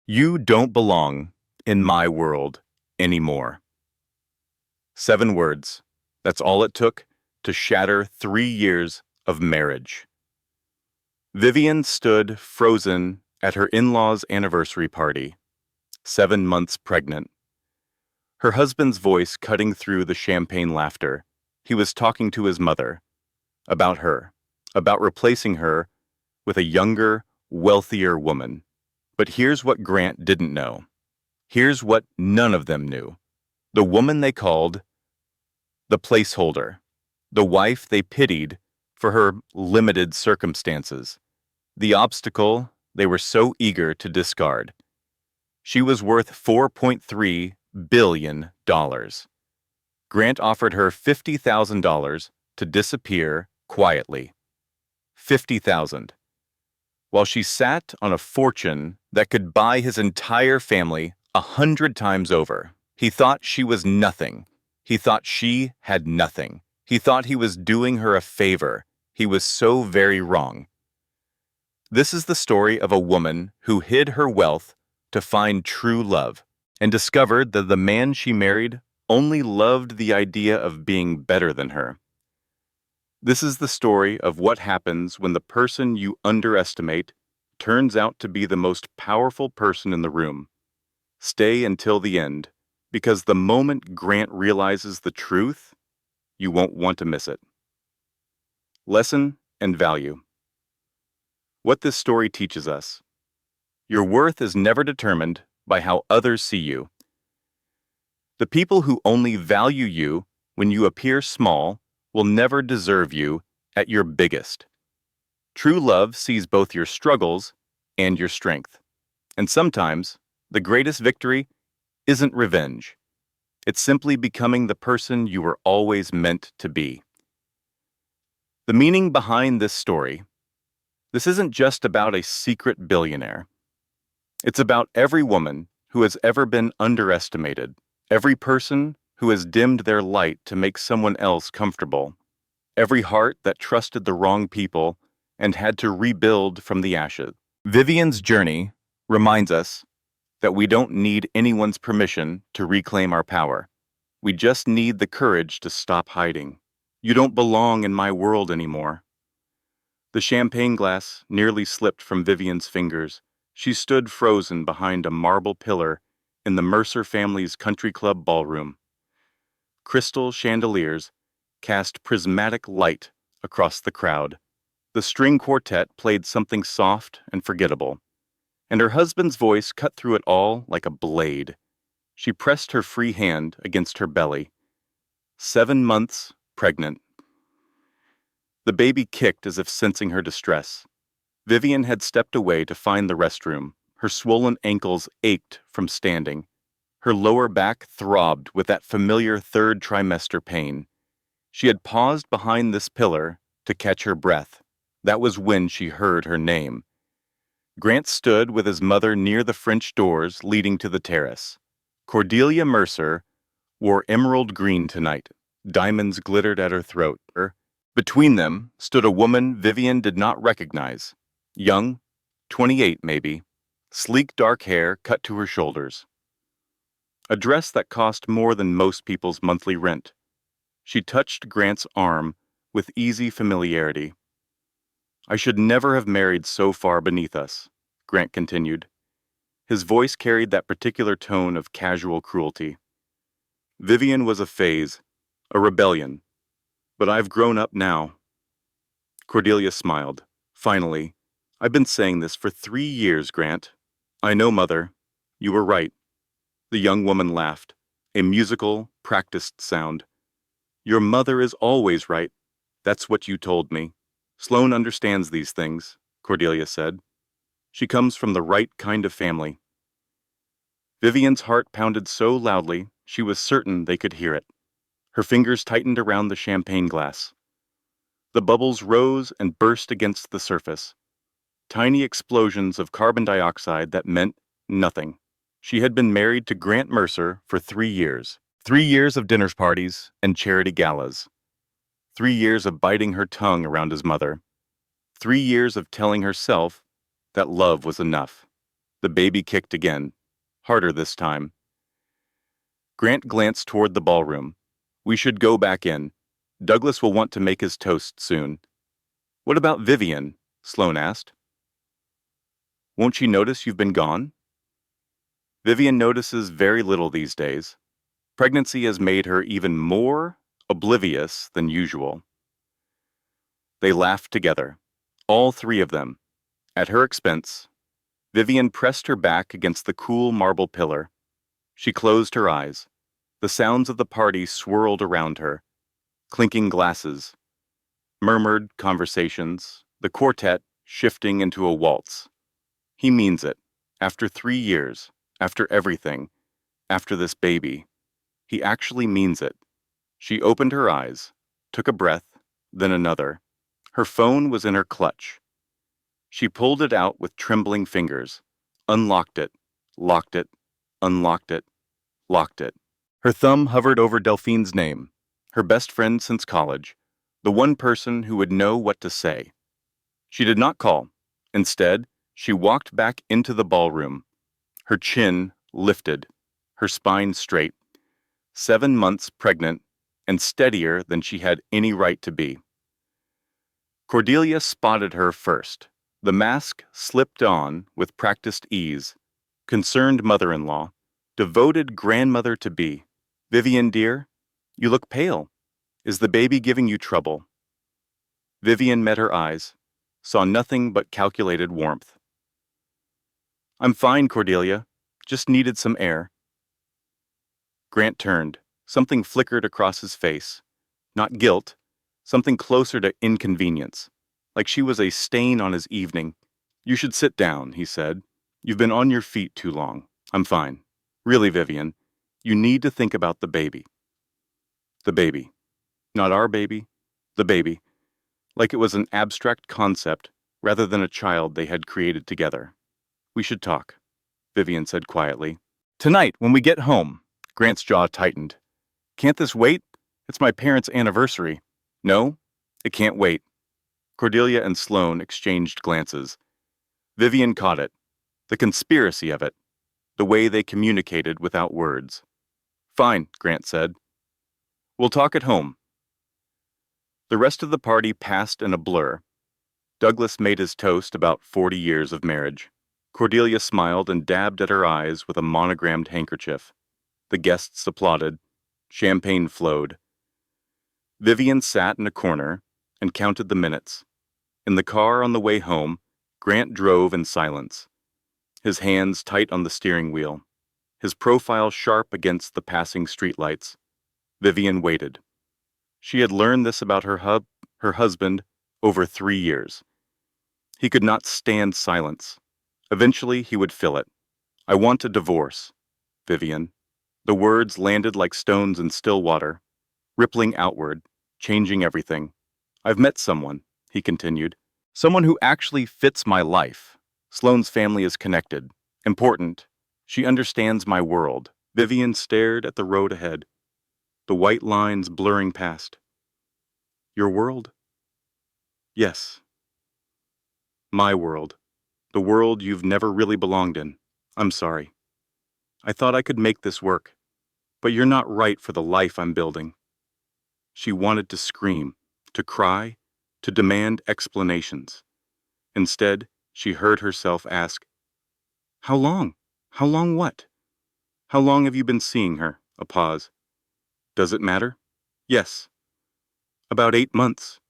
You don't belong in my world anymore. 7 words. That's all it took to shatter 3 years of marriage. Vivian stood frozen at her in-laws' anniversary party, 7 months pregnant. Her husband's voice cutting through the champagne laughter. He was talking to his mother about her, about replacing her with a younger, wealthier woman. But here's what Grant didn't know. Here's what none of them knew. The woman they called the placeholder, the wife they pitied for her limited circumstances, the obstacle they were so eager to discard. She was worth $4.3 billion. Grant offered her $50,000 to disappear quietly. $50,000. While she sat on a fortune that could buy his entire family 100 times over. He thought she was nothing. He thought she had nothing. He thought he was doing her a favor. He was so very wrong. This is the story of a woman who hid her wealth to find true love and discovered that the man she married only loved the idea of being better than her. This is the story of what happens when the person you underestimate turns out to be the most powerful person in the room. Stay until the end, because the moment Grant realizes the truth, you won't want to miss it. Lesson and value. What this story teaches us. Your worth is never determined by how others see you. The people who only value you when you appear small will never deserve you at your biggest. True love sees both your struggles and your strength. And sometimes, the greatest victory isn't revenge. It's simply becoming the person you were always meant to be. The meaning behind this story, this isn't just about a secret billionaire. It's about every woman who has ever been underestimated, every person who has dimmed their light to make someone else comfortable, every heart that trusted the wrong people and had to rebuild from the ashes. Vivian's journey reminds us that we don't need anyone's permission to reclaim our power. We just need the courage to stop hiding. You don't belong in my world anymore. The champagne glass nearly slipped from Vivian's fingers. She stood frozen behind a marble pillar in the Mercer family's country club ballroom. Crystal chandeliers cast prismatic light across the crowd. The string quartet played something soft and forgettable, and her husband's voice cut through it all like a blade. She pressed her free hand against her belly. 7 months pregnant. The baby kicked as if sensing her distress. Vivian had stepped away to find the restroom. Her swollen ankles ached from standing. Her lower back throbbed with that familiar third trimester pain. She had paused behind this pillar to catch her breath. That was when she heard her name. Grant stood with his mother near the French doors leading to the terrace. Cordelia Mercer wore emerald green tonight. Diamonds glittered at her throat. Between them stood a woman Vivian did not recognize. Young, 28 maybe, sleek dark hair cut to her shoulders. A dress that cost more than most people's monthly rent. She touched Grant's arm with easy familiarity. I should never have married so far beneath us, Grant continued. His voice carried that particular tone of casual cruelty. Vivian was a phase, a rebellion, but I've grown up now. Cordelia smiled. Finally, I've been saying this for 3 years, Grant. I know, Mother. You were right. The young woman laughed, a musical, practiced sound. Your mother is always right. That's what you told me. Sloane understands these things, Cordelia said. She comes from the right kind of family. Vivian's heart pounded so loudly she was certain they could hear it. Her fingers tightened around the champagne glass. The bubbles rose and burst against the surface. Tiny explosions of carbon dioxide that meant nothing. She had been married to Grant Mercer for 3 years. 3 years of dinner parties and charity galas. 3 years of biting her tongue around his mother. 3 years of telling herself that love was enough. The baby kicked again, harder this time. Grant glanced toward the ballroom. We should go back in. Douglas will want to make his toast soon. What about Vivian? Sloane asked. Won't she notice you've been gone? Vivian notices very little these days. Pregnancy has made her even more oblivious than usual. They laughed together, all three of them. At her expense, Vivian pressed her back against the cool marble pillar. She closed her eyes. The sounds of the party swirled around her. Clinking glasses, murmured conversations, the quartet shifting into a waltz. He means it. After 3 years, after everything, after this baby. He actually means it. She opened her eyes, took a breath, then another. Her phone was in her clutch. She pulled it out with trembling fingers, unlocked it, locked it, unlocked it, locked it. Her thumb hovered over Delphine's name, her best friend since college, the one person who would know what to say. She did not call. Instead, she walked back into the ballroom, her chin lifted, her spine straight, 7 months pregnant and steadier than she had any right to be. Cordelia spotted her first. The mask slipped on with practiced ease. Concerned mother-in-law, devoted grandmother-to-be. Vivian, dear, you look pale. Is the baby giving you trouble? Vivian met her eyes, saw nothing but calculated warmth. I'm fine, Cordelia. Just needed some air. Grant turned. Something flickered across his face. Not guilt, something closer to inconvenience, like she was a stain on his evening. You should sit down, he said. You've been on your feet too long. I'm fine. Really, Vivian, you need to think about the baby. The baby. Not our baby. The baby. Like it was an abstract concept rather than a child they had created together. We should talk, Vivian said quietly. Tonight, when we get home. Grant's jaw tightened. Can't this wait? It's my parents' anniversary. No, it can't wait. Cordelia and Sloane exchanged glances. Vivian caught it. The conspiracy of it. The way they communicated without words. Fine, Grant said. We'll talk at home. The rest of the party passed in a blur. Douglas made his toast about 40 years of marriage. Cordelia smiled and dabbed at her eyes with a monogrammed handkerchief. The guests applauded. Champagne flowed. Vivian sat in a corner and counted the minutes. In the car on the way home, Grant drove in silence, his hands tight on the steering wheel, his profile sharp against the passing streetlights. Vivian waited. She had learned this about her husband, over 3 years. He could not stand silence. Eventually, he would fill it. I want a divorce, Vivian. The words landed like stones in still water, rippling outward, changing everything. I've met someone, he continued. Someone who actually fits my life. Sloane's family is connected, important. She understands my world. Vivian stared at the road ahead, the white lines blurring past. Your world? Yes. My world. The world you've never really belonged in. I'm sorry. I thought I could make this work, but you're not right for the life I'm building. She wanted to scream, to cry, to demand explanations. Instead, she heard herself ask, How long? How long what? How long have you been seeing her? A pause. Does it matter? Yes. About 8 months.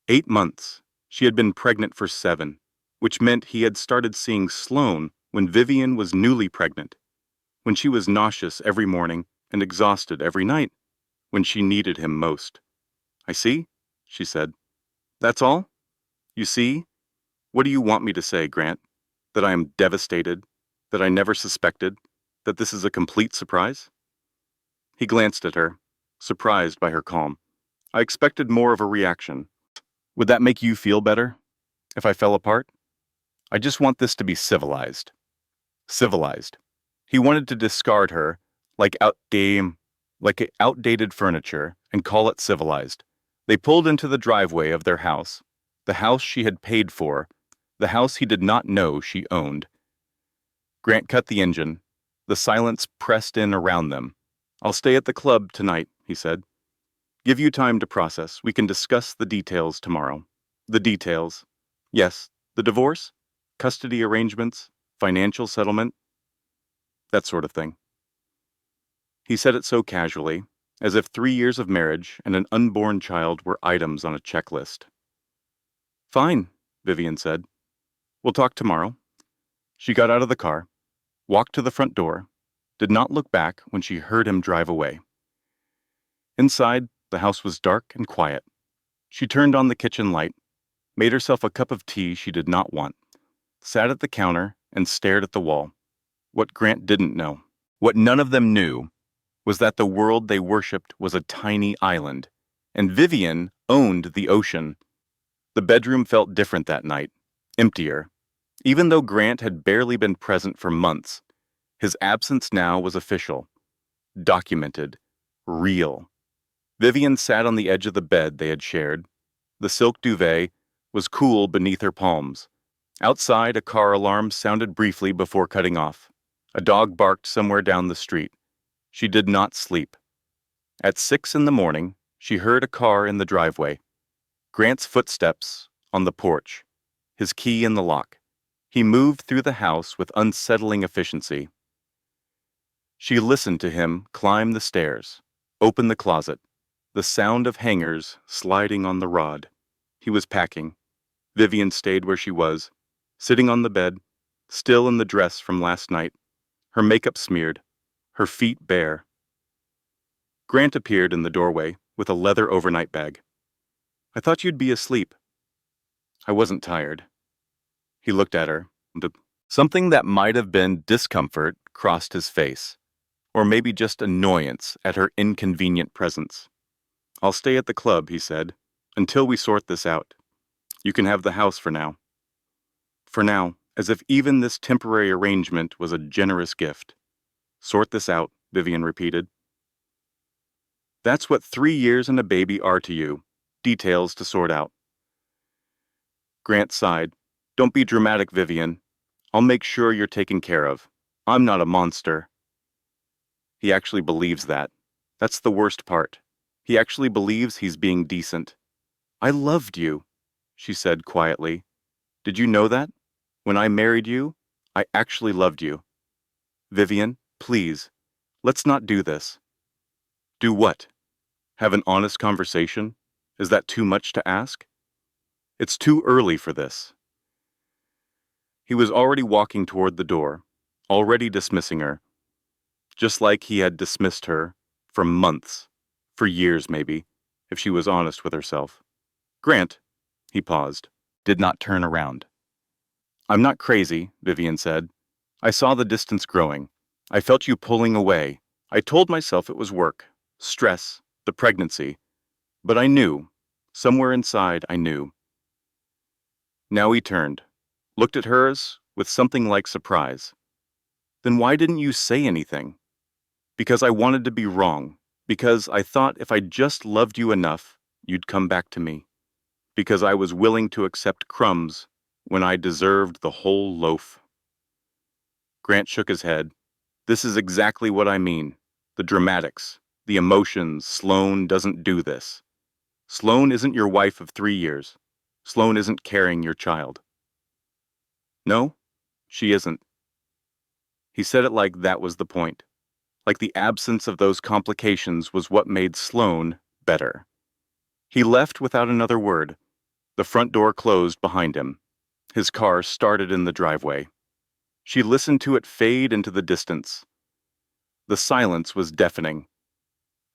8 months. She had been pregnant for 7, which meant he had started seeing Sloane when Vivian was newly pregnant, when she was nauseous every morning and exhausted every night, when she needed him most. I see, she said. That's all? You see? What do you want me to say, Grant? That I am devastated? That I never suspected? That this is a complete surprise? He glanced at her, surprised by her calm. I expected more of a reaction. Would that make you feel better? If I fell apart? I just want this to be civilized. Civilized. He wanted to discard her like outdated furniture and call it civilized. They pulled into the driveway of their house, the house she had paid for, the house he did not know she owned. Grant cut the engine. The silence pressed in around them. "I'll stay at the club tonight," he said. "Give you time to process. We can discuss the details tomorrow." The details. Yes, the divorce, custody arrangements, financial settlement, that sort of thing. He said it so casually, as if 3 years of marriage and an unborn child were items on a checklist. "Fine," Vivian said. "We'll talk tomorrow." She got out of the car, walked to the front door, did not look back when she heard him drive away. Inside, the house was dark and quiet. She turned on the kitchen light, made herself a cup of tea she did not want, sat at the counter, and stared at the wall. What Grant didn't know, what none of them knew, was that the world they worshipped was a tiny island, and Vivian owned the ocean. The bedroom felt different that night, emptier. Even though Grant had barely been present for months, his absence now was official, documented, real. Vivian sat on the edge of the bed they had shared. The silk duvet was cool beneath her palms. Outside, a car alarm sounded briefly before cutting off. A dog barked somewhere down the street. She did not sleep. At 6 a.m, she heard a car in the driveway. Grant's footsteps on the porch, his key in the lock. He moved through the house with unsettling efficiency. She listened to him climb the stairs, open the closet, the sound of hangers sliding on the rod. He was packing. Vivian stayed where she was, sitting on the bed, still in the dress from last night, her makeup smeared, her feet bare. Grant appeared in the doorway with a leather overnight bag. "I thought you'd be asleep." "I wasn't tired." He looked at her. Something that might have been discomfort crossed his face, or maybe just annoyance at her inconvenient presence. "I'll stay at the club," he said, "until we sort this out. You can have the house for now." For now, as if even this temporary arrangement was a generous gift. "Sort this out," Vivian repeated. "That's what 3 years and a baby are to you. Details to sort out." Grant sighed. "Don't be dramatic, Vivian. I'll make sure you're taken care of. I'm not a monster." He actually believes that. That's the worst part. He actually believes he's being decent. "I loved you," she said quietly. "Did you know that? When I married you, I actually loved you. Vivian, please, let's not do this." "Do what? Have an honest conversation? Is that too much to ask?" "It's too early for this." He was already walking toward the door, already dismissing her, just like he had dismissed her for months, for years maybe, if she was honest with herself. "Grant," he paused, did not turn around. "I'm not crazy," Vivian said. "I saw the distance growing. I felt you pulling away. I told myself it was work, stress, the pregnancy. But I knew, somewhere inside I knew." Now he turned, looked at hers with something like surprise. "Then why didn't you say anything?" "Because I wanted to be wrong. Because I thought if I just loved you enough, you'd come back to me. Because I was willing to accept crumbs when I deserved the whole loaf." Grant shook his head. "This is exactly what I mean. The dramatics, the emotions. Sloane doesn't do this. Sloane isn't your wife of 3 years. Sloane isn't carrying your child." "No, she isn't." He said it like that was the point. Like the absence of those complications was what made Sloane better. He left without another word. The front door closed behind him. His car started in the driveway. She listened to it fade into the distance. The silence was deafening.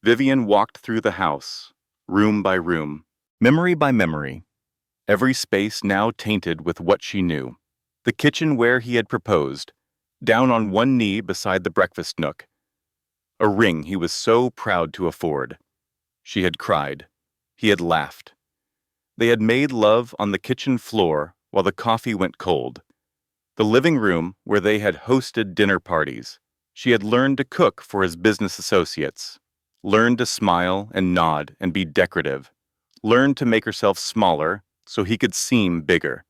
Vivian walked through the house, room by room, memory by memory, every space now tainted with what she knew. The kitchen where he had proposed, down on one knee beside the breakfast nook. A ring he was so proud to afford. She had cried. He had laughed. They had made love on the kitchen floor while the coffee went cold. The living room where they had hosted dinner parties. She had learned to cook for his business associates, learned to smile and nod and be decorative, learned to make herself smaller so he could seem bigger.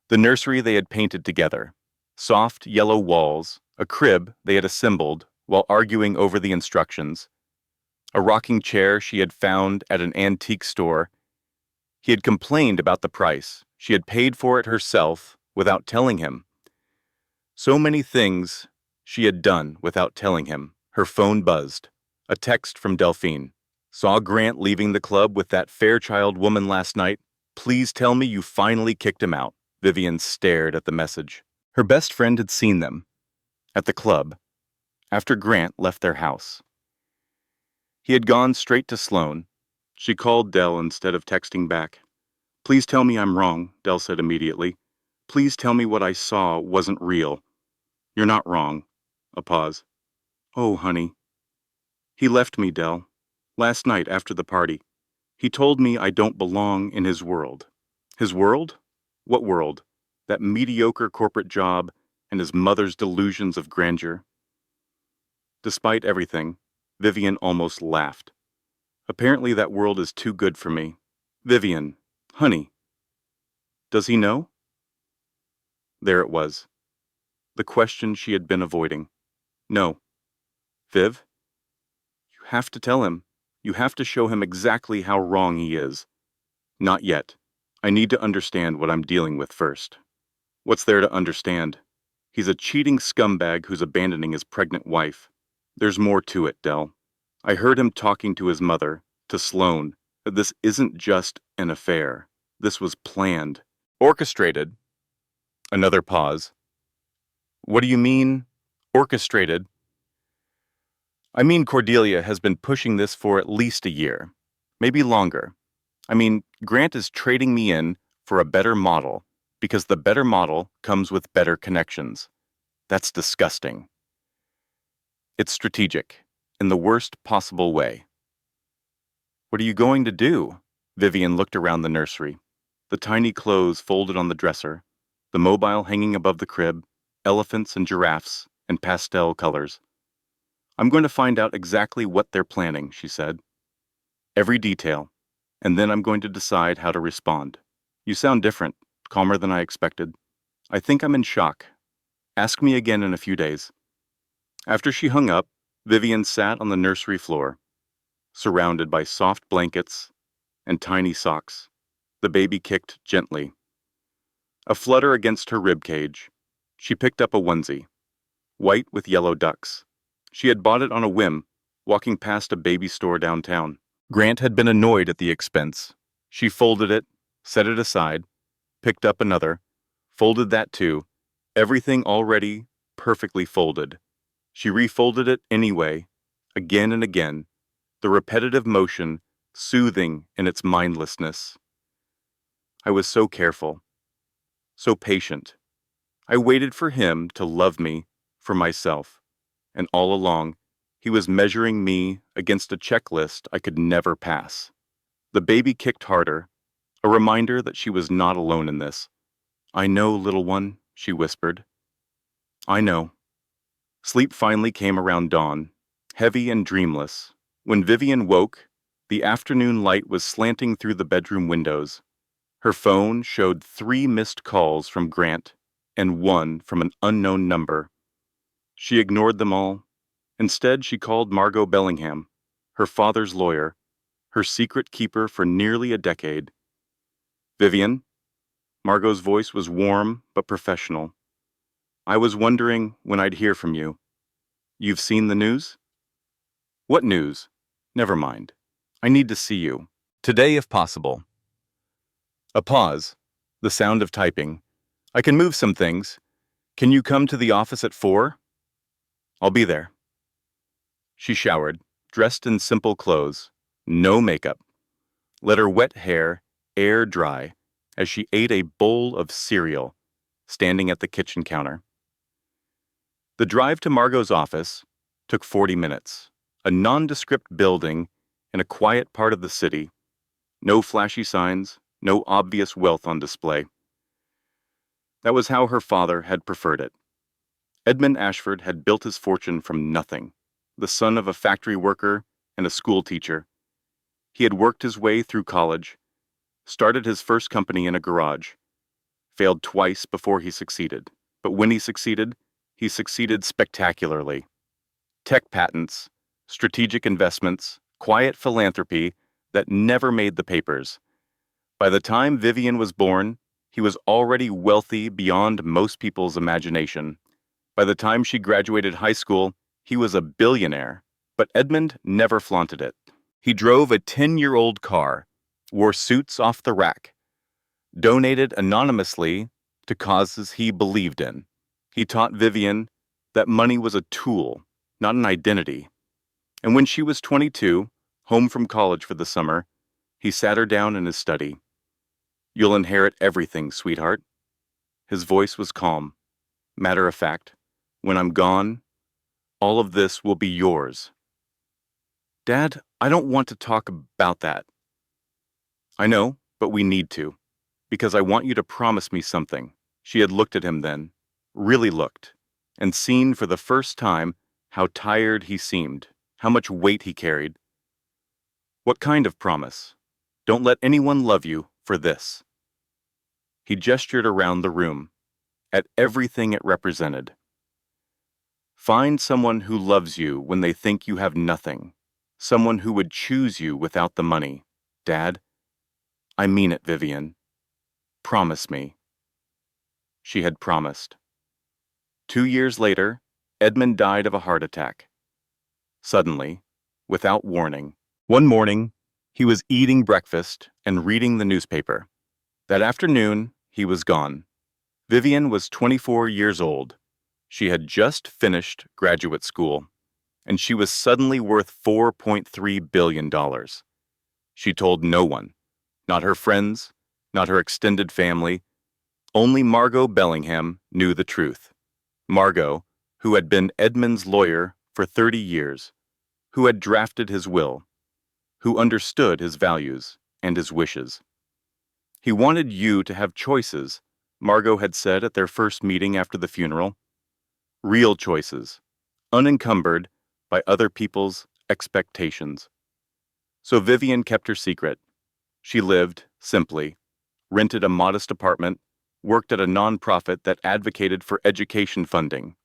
The nursery they had painted together, Soft yellow walls, a crib they had assembled while arguing over the instructions, a rocking chair she had found at an antique store. He had complained about the price. She had paid for it herself without telling him. So many things she had done without telling him. Her phone buzzed. A text from Delphine. Saw Grant leaving the club with that Fairchild woman last night. Please tell me you finally kicked him out. Vivian stared at the message. Her best friend had seen them at the club after Grant left their house. He had gone straight to Sloane. She called Dell instead of texting back. Please tell me I'm wrong, Dell said immediately. Please tell me what I saw wasn't real. You're not wrong. A pause. Oh, honey. He left me, Dell. Last night after the party. He told me I don't belong in his world. His world? What world? That mediocre corporate job and his mother's delusions of grandeur. Despite everything, Vivian almost laughed. Apparently that world is too good for me. Vivian, honey. Does he know? There it was. The question she had been avoiding. No. Viv? You have to tell him. You have to show him exactly how wrong he is. Not yet. I need to understand what I'm dealing with first. What's there to understand? He's a cheating scumbag who's abandoning his pregnant wife. There's more to it, Dell. I heard him talking to his mother, to Sloane, that this isn't just an affair. This was planned. Orchestrated. Another pause. What do you mean, orchestrated? I mean Cordelia has been pushing this for at least a year. Maybe longer. I mean, Grant is trading me in for a better model, because the better model comes with better connections. That's disgusting. It's strategic, in the worst possible way. What are you going to do? Vivian looked around the nursery. The tiny clothes folded on the dresser, the mobile hanging above the crib, elephants and giraffes, and pastel colors. I'm going to find out exactly what they're planning, she said. Every detail, and then I'm going to decide how to respond. You sound different, calmer than I expected. I think I'm in shock. Ask me again in a few days. After she hung up, Vivian sat on the nursery floor, surrounded by soft blankets and tiny socks. The baby kicked gently. A flutter against her rib cage. She picked up a onesie, white with yellow ducks. She had bought it on a whim, walking past a baby store downtown. Grant had been annoyed at the expense. She folded it, set it aside, picked up another, folded that too, everything already perfectly folded. She refolded it anyway, again and again, the repetitive motion soothing in its mindlessness. I was so careful, so patient. I waited for him to love me for myself, and all along, he was measuring me against a checklist I could never pass. The baby kicked harder, a reminder that she was not alone in this. I know, little one, she whispered. I know. Sleep finally came around dawn, heavy and dreamless. When Vivian woke, the afternoon light was slanting through the bedroom windows. Her phone showed 3 missed calls from Grant and 1 from an unknown number. She ignored them all. Instead, she called Margot Bellingham, her father's lawyer, her secret keeper for nearly a decade. Vivian? Margot's voice was warm but professional. I was wondering when I'd hear from you. You've seen the news? What news? Never mind. I need to see you. Today, if possible. A pause. The sound of typing. I can move some things. Can you come to the office at 4? I'll be there. She showered, dressed in simple clothes, no makeup. Let her wet hair air dry as she ate a bowl of cereal, standing at the kitchen counter. The drive to Margot's office took 40 minutes. A nondescript building in a quiet part of the city. No flashy signs, no obvious wealth on display. That was how her father had preferred it. Edmund Ashford had built his fortune from nothing, the son of a factory worker and a school teacher. He had worked his way through college, started his first company in a garage, failed twice before he succeeded, But when he succeeded spectacularly. Tech patents, strategic investments, quiet philanthropy that never made the papers. By the time Vivian was born, he was already wealthy beyond most people's imagination. By the time she graduated high school, he was a billionaire. But Edmund never flaunted it. He drove a 10-year-old car, wore suits off the rack, donated anonymously to causes he believed in. He taught Vivian that money was a tool, not an identity. And when she was 22, home from college for the summer, he sat her down in his study. "You'll inherit everything, sweetheart." His voice was calm, matter of fact. "When I'm gone, all of this will be yours." "Dad, I don't want to talk about that." "I know, but we need to, because I want you to promise me something." She had looked at him then, really looked, and seen for the first time how tired he seemed, how much weight he carried. "What kind of promise?" "Don't let anyone love you for this." He gestured around the room, at everything it represented. "Find someone who loves you when they think you have nothing, someone who would choose you without the money." "Dad, I mean it, Vivian. Promise me." She had promised. 2 years later, Edmund died of a heart attack. Suddenly, without warning. One morning, he was eating breakfast and reading the newspaper. That afternoon, he was gone. Vivian was 24 years old. She had just finished graduate school, and she was suddenly worth $4.3 billion. She told no one, not her friends, not her extended family. Only Margot Bellingham knew the truth. Margot, who had been Edmund's lawyer for 30 years, who had drafted his will, who understood his values and his wishes. "He wanted you to have choices," Margot had said at their first meeting after the funeral. "Real choices, unencumbered by other people's expectations." So Vivian kept her secret. She lived simply, rented a modest apartment, worked at a nonprofit that advocated for education funding.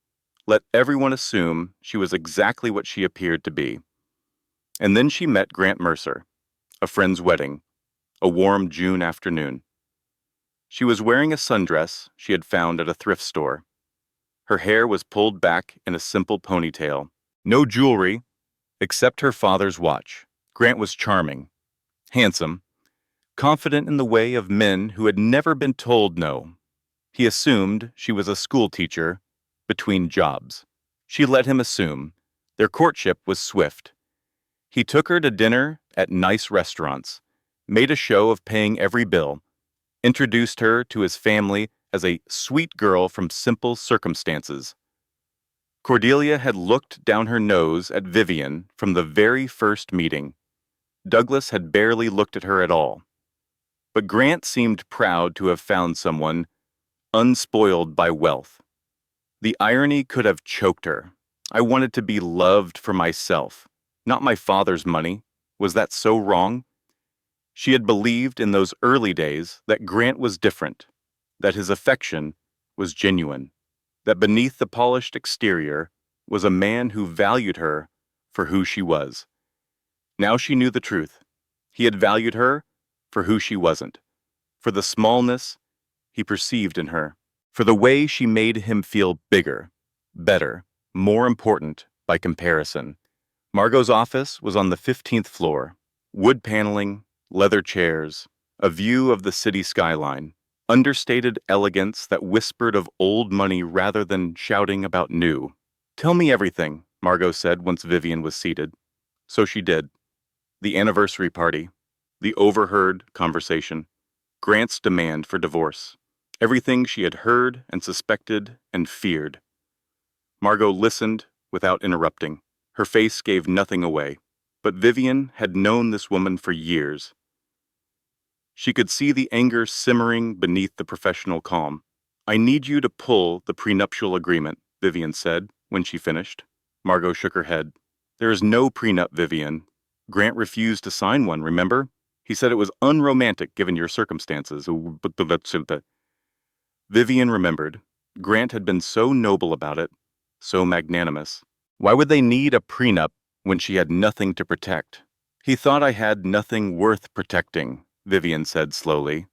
Let everyone assume she was exactly what she appeared to be. And then she met Grant Mercer, a friend's wedding, a warm June afternoon. She was wearing a sundress she had found at a thrift store. Her hair was pulled back in a simple ponytail. No jewelry, except her father's watch. Grant was charming, handsome, confident in the way of men who had never been told no. He assumed she was a school teacher between jobs. She let him assume. Their courtship was swift. He took her to dinner at nice restaurants, made a show of paying every bill, introduced her to his family as a sweet girl from simple circumstances. Cordelia had looked down her nose at Vivian from the very first meeting. Douglas had barely looked at her at all. But Grant seemed proud to have found someone unspoiled by wealth. The irony could have choked her. I wanted to be loved for myself, not my father's money. Was that so wrong? She had believed in those early days that Grant was different, that his affection was genuine, that beneath the polished exterior was a man who valued her for who she was. Now she knew the truth. He had valued her for who she wasn't, for the smallness he perceived in her, for the way she made him feel bigger, better, more important by comparison. Margot's office was on the 15th floor. Wood paneling, leather chairs, a view of the city skyline, understated elegance that whispered of old money rather than shouting about new. "Tell me everything," Margot said once Vivian was seated. So she did. The anniversary party, the overheard conversation, Grant's demand for divorce, everything she had heard and suspected and feared. Margot listened without interrupting. Her face gave nothing away. But Vivian had known this woman for years. She could see the anger simmering beneath the professional calm. "I need you to pull the prenuptial agreement," Vivian said when she finished. Margot shook her head. "There is no prenup, Vivian. Grant refused to sign one, remember? He said it was unromantic given your circumstances." Vivian remembered. Grant had been so noble about it, so magnanimous. Why would they need a prenup when she had nothing to protect? He thought I had nothing worth protecting, Vivian said slowly.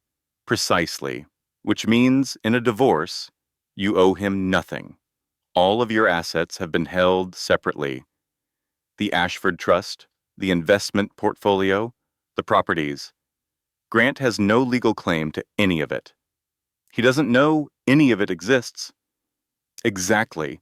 Precisely. Which means, in a divorce, you owe him nothing. All of your assets have been held separately. The Ashford Trust, the investment portfolio, the properties. Grant has no legal claim to any of it. He doesn't know any of it exists. Exactly.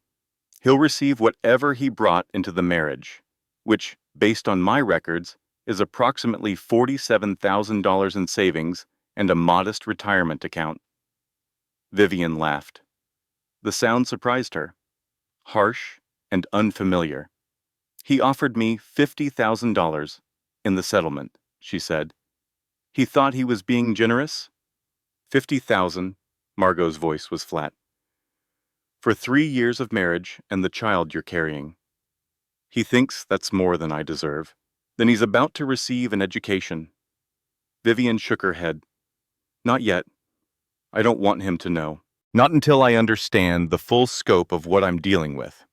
He'll receive whatever he brought into the marriage, which, based on my records, is approximately $47,000 in savings and a modest retirement account. Vivian laughed. The sound surprised her. Harsh and unfamiliar. He offered me $50,000 in the settlement, she said. He thought he was being generous? 50,000, Margot's voice was flat. For 3 years of marriage and the child you're carrying. He thinks that's more than I deserve. Then he's about to receive an education. Vivian shook her head. Not yet. I don't want him to know. Not until I understand the full scope of what I'm dealing with.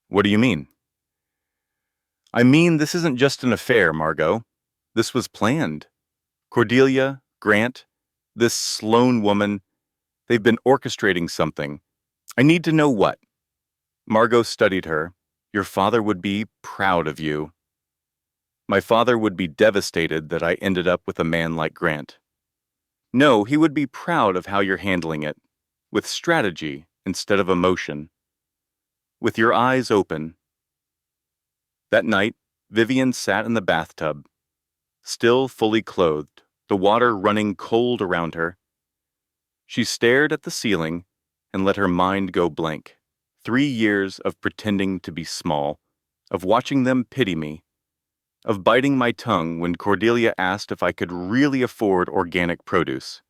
What do you mean? I mean, this isn't just an affair, Margot. This was planned. Cordelia, Grant, this Sloane woman, they've been orchestrating something. I need to know what. Margot studied her. Your father would be proud of you. My father would be devastated that I ended up with a man like Grant. No, he would be proud of how you're handling it, with strategy instead of emotion. With your eyes open. That night, Vivian sat in the bathtub, still fully clothed, the water running cold around her. She stared at the ceiling and let her mind go blank. 3 years of pretending to be small, of watching them pity me, of biting my tongue when Cordelia asked if I could really afford organic produce.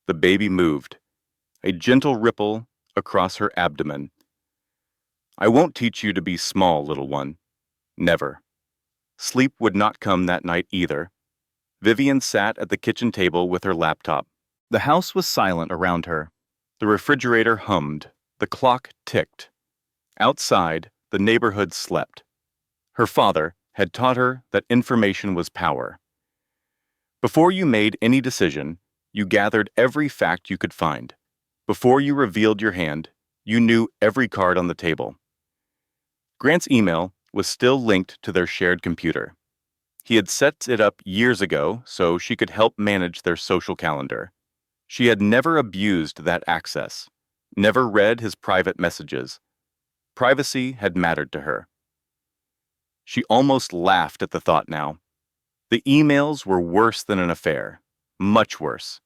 The baby moved, a gentle ripple across her abdomen. I won't teach you to be small, little one. Never. Sleep would not come that night either. Vivian sat at the kitchen table with her laptop. The house was silent around her. The refrigerator hummed. The clock ticked. Outside, the neighborhood slept. Her father had taught her that information was power. Before you made any decision, you gathered every fact you could find. Before you revealed your hand, you knew every card on the table. Grant's email was still linked to their shared computer. He had set it up years ago so she could help manage their social calendar. She had never abused that access, never read his private messages. Privacy had mattered to her. She almost laughed at the thought now. The emails were worse than an affair, much worse.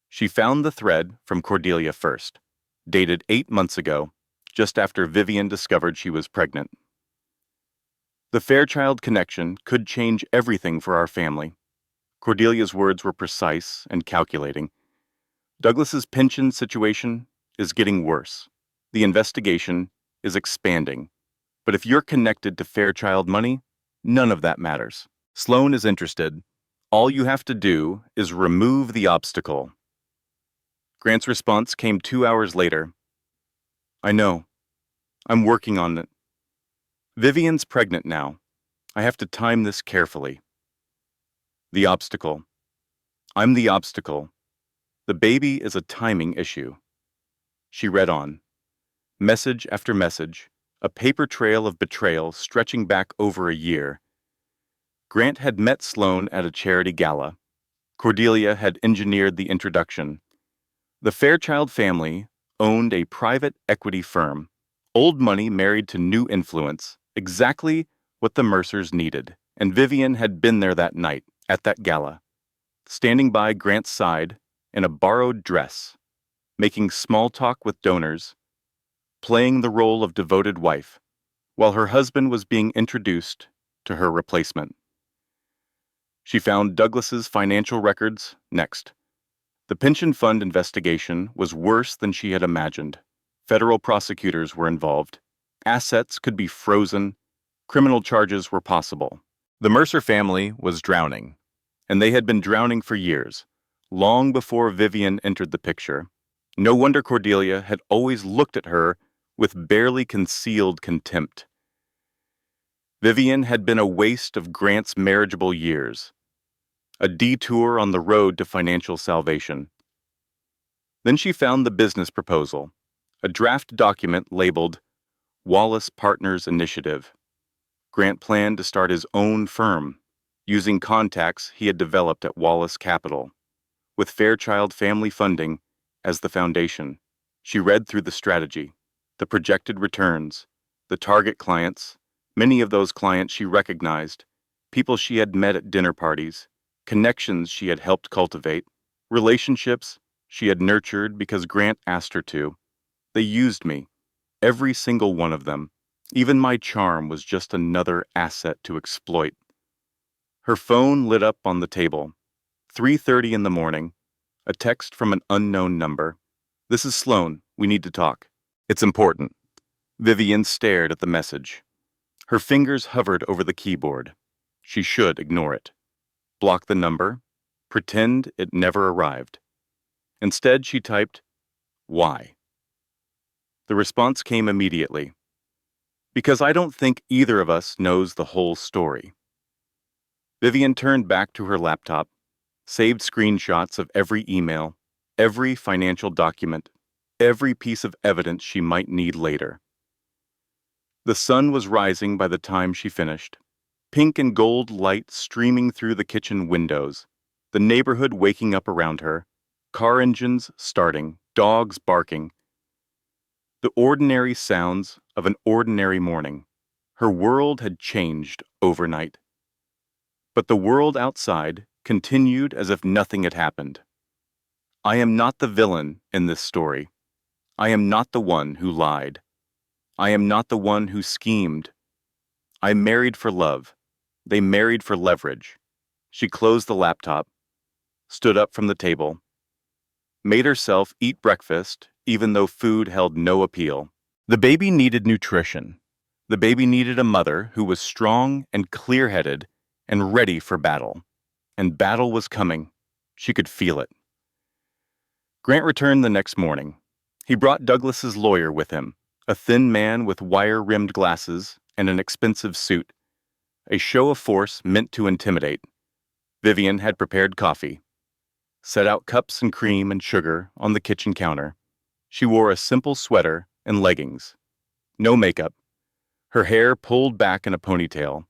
She found the thread from Cordelia first, dated 8 months ago, just after Vivian discovered she was pregnant. The Fairchild connection could change everything for our family. Cordelia's words were precise and calculating. Douglas's pension situation is getting worse. The investigation is expanding. But if you're connected to Fairchild money, none of that matters. Sloane is interested. All you have to do is remove the obstacle. Grant's response came 2 hours later. I know. I'm working on it. Vivian's pregnant now. I have to time this carefully. The obstacle. I'm the obstacle. The baby is a timing issue. She read on. Message after message, a paper trail of betrayal stretching back over a year. Grant had met Sloane at a charity gala. Cordelia had engineered the introduction. The Fairchild family owned a private equity firm. Old money married to new influence, exactly what the Mercers needed, and Vivian had been there that night, at that gala, standing by Grant's side in a borrowed dress, making small talk with donors, playing the role of devoted wife, while her husband was being introduced to her replacement. She found Douglas's financial records next. The pension fund investigation was worse than she had imagined. Federal prosecutors were involved. Assets could be frozen. Criminal charges were possible. The Mercer family was drowning, and they had been drowning for years, long before Vivian entered the picture. No wonder Cordelia had always looked at her with barely concealed contempt. Vivian had been a waste of Grant's marriageable years, a detour on the road to financial salvation. Then she found the business proposal, a draft document labeled Wallace Partners Initiative. Grant planned to start his own firm, using contacts he had developed at Wallace Capital, with Fairchild Family Funding as the foundation. She read through the strategy, the projected returns, the target clients, many of those clients she recognized, people she had met at dinner parties, connections she had helped cultivate, relationships she had nurtured because Grant asked her to. They used me, every single one of them. Even my charm was just another asset to exploit. Her phone lit up on the table. 3:30 in the morning. A text from an unknown number. "This is Sloan. We need to talk." "It's important." Vivian stared at the message. Her fingers hovered over the keyboard. She should ignore it. Block the number. Pretend it never arrived. Instead, she typed, "Why?" The response came immediately. "Because I don't think either of us knows the whole story." Vivian turned back to her laptop, saved screenshots of every email, every financial document, every piece of evidence she might need later. The sun was rising by the time she finished, pink and gold light streaming through the kitchen windows, the neighborhood waking up around her, car engines starting, dogs barking. The ordinary sounds of an ordinary morning. Her world had changed overnight. But the world outside continued as if nothing had happened. I am not the villain in this story. I am not the one who lied. I am not the one who schemed. I married for love. They married for leverage. She closed the laptop, stood up from the table, made herself eat breakfast even though food held no appeal. The baby needed nutrition. The baby needed a mother who was strong and clear-headed and ready for battle. And battle was coming. She could feel it. Grant returned the next morning. He brought Douglas's lawyer with him, a thin man with wire-rimmed glasses and an expensive suit, a show of force meant to intimidate. Vivian had prepared coffee, set out cups and cream and sugar on the kitchen counter. She wore a simple sweater and leggings. No makeup. Her hair pulled back in a ponytail.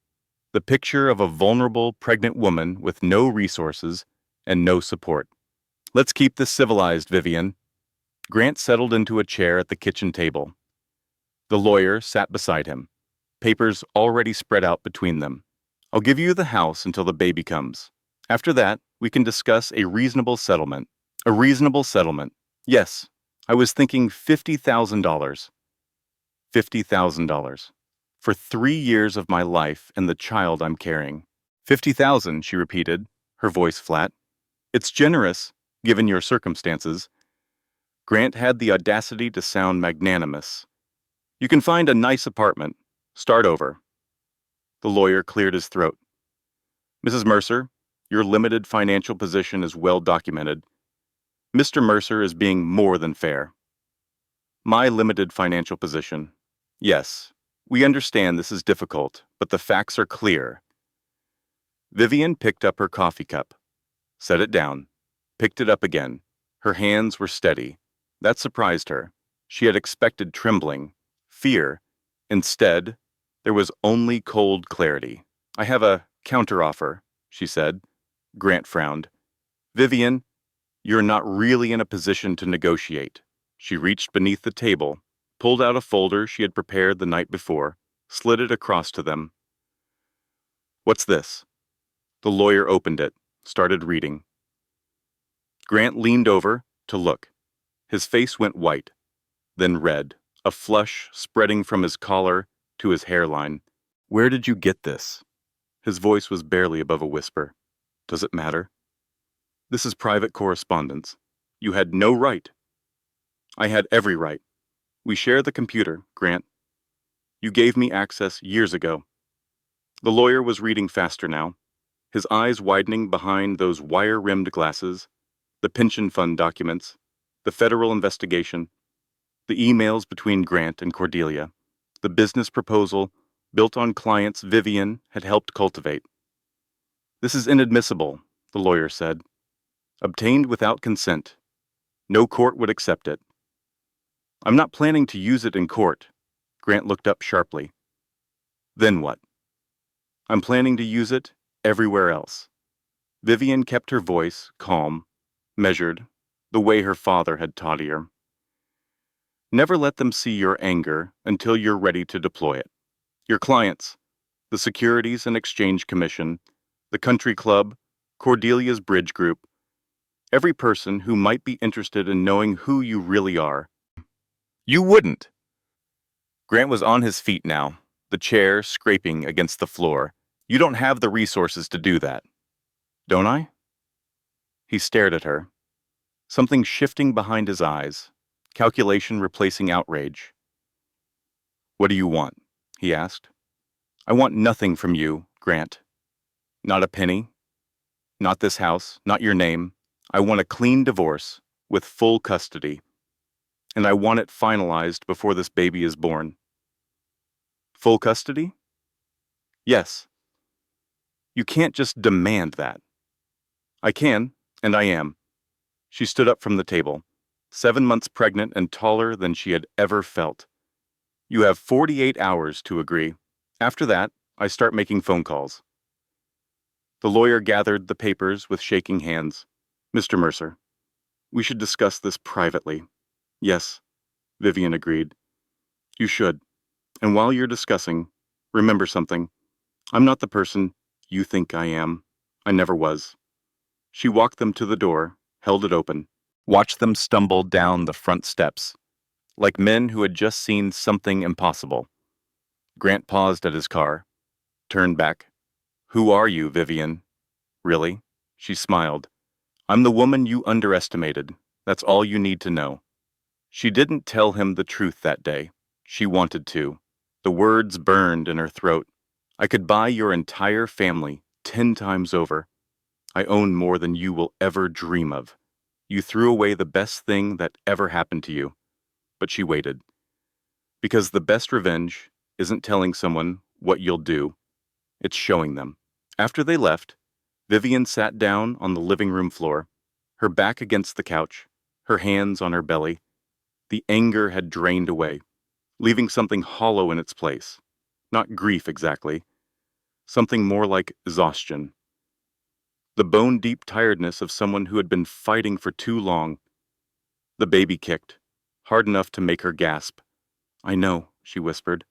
The picture of a vulnerable, pregnant woman with no resources and no support. "Let's keep this civilized, Vivian." Grant settled into a chair at the kitchen table. The lawyer sat beside him, papers already spread out between them. "I'll give you the house until the baby comes. After that, we can discuss a reasonable settlement." "A reasonable settlement. Yes, I was thinking $50,000. $50,000. For 3 years of my life and the child I'm carrying." "50,000, she repeated, her voice flat. "It's generous, given your circumstances." Grant had the audacity to sound magnanimous. "You can find a nice apartment. Start over." The lawyer cleared his throat. "Mrs. Mercer, your limited financial position is well documented. Mr. Mercer is being more than fair." "My limited financial position. Yes, we understand this is difficult, but the facts are clear." Vivian picked up her coffee cup, set it down, picked it up again. Her hands were steady. That surprised her. She had expected trembling, fear. Instead, there was only cold clarity. "I have a counteroffer," she said. Grant frowned. "Vivian, you're not really in a position to negotiate." She reached beneath the table, pulled out a folder she had prepared the night before, slid it across to them. "What's this?" The lawyer opened it, started reading. Grant leaned over to look. His face went white, then red, a flush spreading from his collar to his hairline. "Where did you get this?" His voice was barely above a whisper. "Does it matter?" "This is private correspondence. You had no right." "I had every right. We share the computer, Grant. You gave me access years ago." The lawyer was reading faster now, his eyes widening behind those wire-rimmed glasses, the pension fund documents, The federal investigation, the emails between Grant and Cordelia, the business proposal built on clients Vivian had helped cultivate. This is inadmissible, the lawyer said. Obtained without consent. No court would accept it. I'm not planning to use it in court. Grant looked up sharply. Then what? I'm planning to use it everywhere else. Vivian kept her voice calm, measured, the way her father had taught her. Never let them see your anger until you're ready to deploy it. Your clients, the Securities and Exchange Commission, the country club, Cordelia's bridge group, every person who might be interested in knowing who you really are. You wouldn't. Grant was on his feet now, the chair scraping against the floor. You don't have the resources to do that. Don't I? He stared at her, something shifting behind his eyes, calculation replacing outrage. What do you want? He asked. I want nothing from you, Grant. Not a penny. Not this house, not your name. I want a clean divorce with full custody. And I want it finalized before this baby is born. Full custody? Yes. You can't just demand that. I can, and I am. She stood up from the table, 7 months pregnant and taller than she had ever felt. You have 48 hours to agree. After that, I start making phone calls. The lawyer gathered the papers with shaking hands. Mr. Mercer, we should discuss this privately. Yes, Vivian agreed. You should. And while you're discussing, remember something. I'm not the person you think I am. I never was. She walked them to the door, held it open, watched them stumble down the front steps, like men who had just seen something impossible. Grant paused at his car, turned back. Who are you, Vivian? Really? She smiled. I'm the woman you underestimated. That's all you need to know. She didn't tell him the truth that day. She wanted to. The words burned in her throat. I could buy your entire family 10 times over. I own more than you will ever dream of. You threw away the best thing that ever happened to you. But she waited. Because the best revenge isn't telling someone what you'll do. It's showing them. After they left, Vivian sat down on the living room floor, her back against the couch, her hands on her belly. The anger had drained away, leaving something hollow in its place. Not grief exactly. Something more like exhaustion. The bone-deep tiredness of someone who had been fighting for too long. The baby kicked, hard enough to make her gasp. I know, she whispered.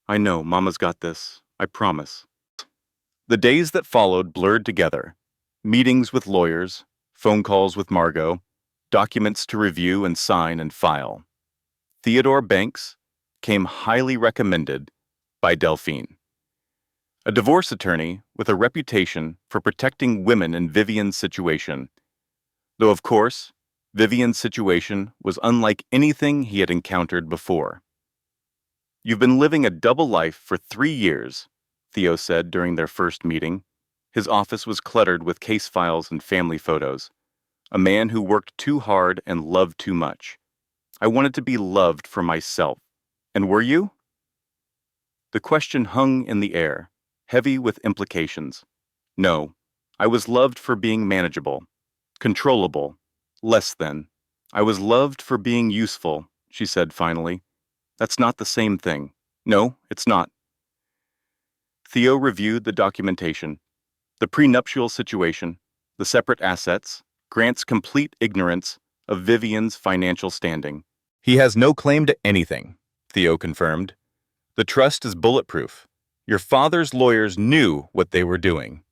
I know, Mama's got this. I promise. The days that followed blurred together. Meetings with lawyers, phone calls with Margot, documents to review and sign and file. Theodore Banks came highly recommended by Delphine, a divorce attorney with a reputation for protecting women in Vivian's situation. Though, of course, Vivian's situation was unlike anything he had encountered before. You've been living a double life for 3 years, Theo said during their first meeting. His office was cluttered with case files and family photos. A man who worked too hard and loved too much. I wanted to be loved for myself. And were you? The question hung in the air, heavy with implications. No, I was loved for being manageable, controllable, less than. I was loved for being useful, she said finally. That's not the same thing. No, it's not. Theo reviewed the documentation, the prenuptial situation, the separate assets, Grant's complete ignorance of Vivian's financial standing. He has no claim to anything, Theo confirmed. The trust is bulletproof. Your father's lawyers knew what they were doing.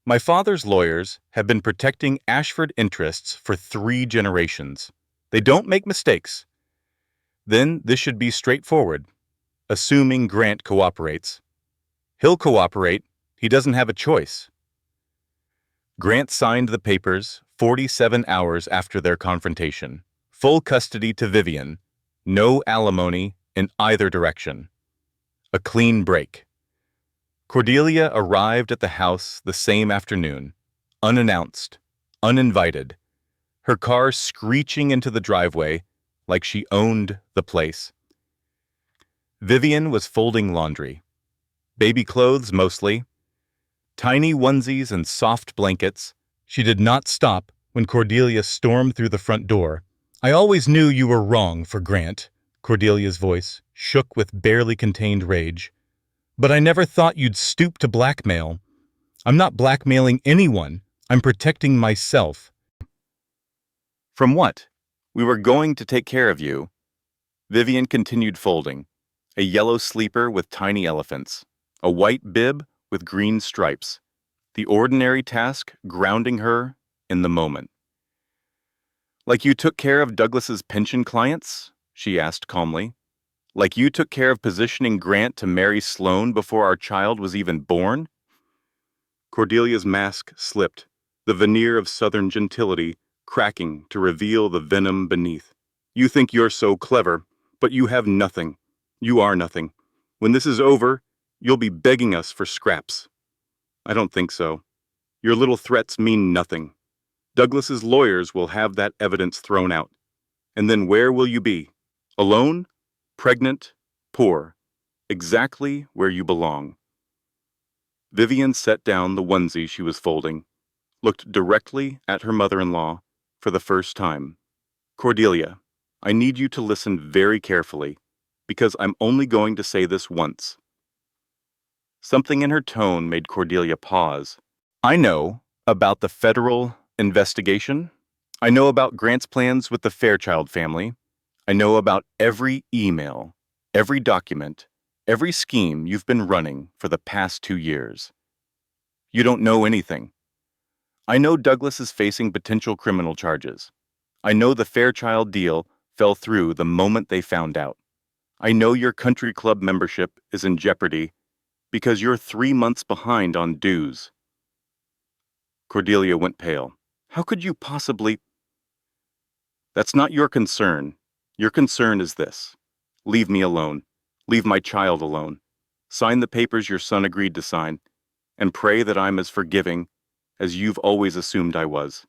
My father's lawyers have been protecting Ashford interests for 3 generations. They don't make mistakes. Then this should be straightforward, assuming Grant cooperates. He'll cooperate. He doesn't have a choice. Grant signed the papers 47 hours after their confrontation. Full custody to Vivian. No alimony in either direction. A clean break. Cordelia arrived at the house the same afternoon, unannounced, uninvited. her car screeching into the driveway like she owned the place. Vivian was folding laundry. Baby clothes mostly, tiny onesies and soft blankets. She did not stop when Cordelia stormed through the front door. "I always knew you were wrong for Grant." Cordelia's voice shook with barely contained rage. "But I never thought you'd stoop to blackmail." "I'm not blackmailing anyone. I'm protecting myself." "From what? We were going to take care of you." Vivian continued folding. A yellow sleeper with tiny elephants. A white bib with green stripes. The ordinary task grounding her in the moment. "Like you took care of Douglas's pension clients?" she asked calmly. "Like you took care of positioning Grant to marry Sloane before our child was even born?" Cordelia's mask slipped, the veneer of southern gentility cracking to reveal the venom beneath. "You think you're so clever, but you have nothing. You are nothing. When this is over, you'll be begging us for scraps." "I don't think so. Your little threats mean nothing. Douglas's lawyers will have that evidence thrown out. And then where will you be? Alone? Pregnant? Poor? Exactly where you belong." Vivian set down the onesie she was folding, looked directly at her mother-in-law for the first time. "Cordelia, I need you to listen very carefully, because I'm only going to say this once." Something in her tone made Cordelia pause. "I know about the federal investigation. I know about Grant's plans with the Fairchild family. I know about every email, every document, every scheme you've been running for the past 2 years. You don't know anything. I know Douglas is facing potential criminal charges. I know the Fairchild deal fell through the moment they found out. I know your country club membership is in jeopardy because you're 3 months behind on dues." Cordelia went pale. "How could you possibly—" "That's not your concern. Your concern is this. Leave me alone. Leave my child alone. Sign the papers your son agreed to sign, and pray that I'm as forgiving as you've always assumed I was."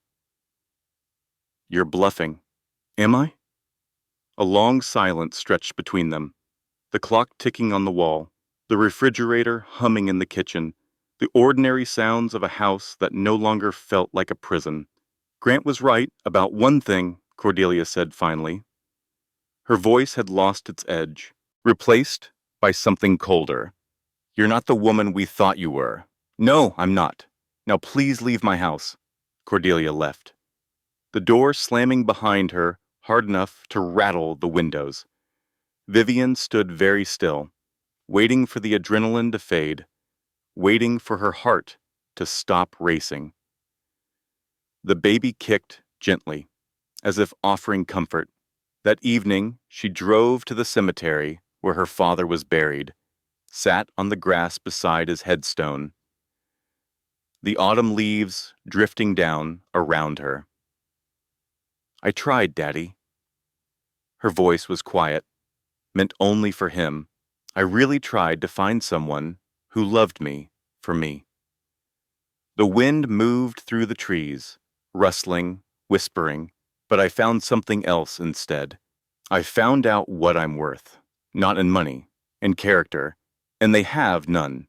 "You're bluffing." "Am I?" A long silence stretched between them. The clock ticking on the wall, the refrigerator humming in the kitchen, the ordinary sounds of a house that no longer felt like a prison. "Grant was right about one thing," Cordelia said finally. Her voice had lost its edge, replaced by something colder. "You're not the woman we thought you were." "No, I'm not. Now please leave my house." Cordelia left, the door slamming behind her hard enough to rattle the windows. Vivian stood very still, waiting for the adrenaline to fade, waiting for her heart to stop racing. The baby kicked gently, as if offering comfort. That evening, she drove to the cemetery where her father was buried, sat on the grass beside his headstone, the autumn leaves drifting down around her. "I tried, Daddy." Her voice was quiet, meant only for him. "I really tried to find someone who loved me for me." The wind moved through the trees, rustling, whispering, but I found something else instead. I found out what I'm worth, not in money, in character, and they have none.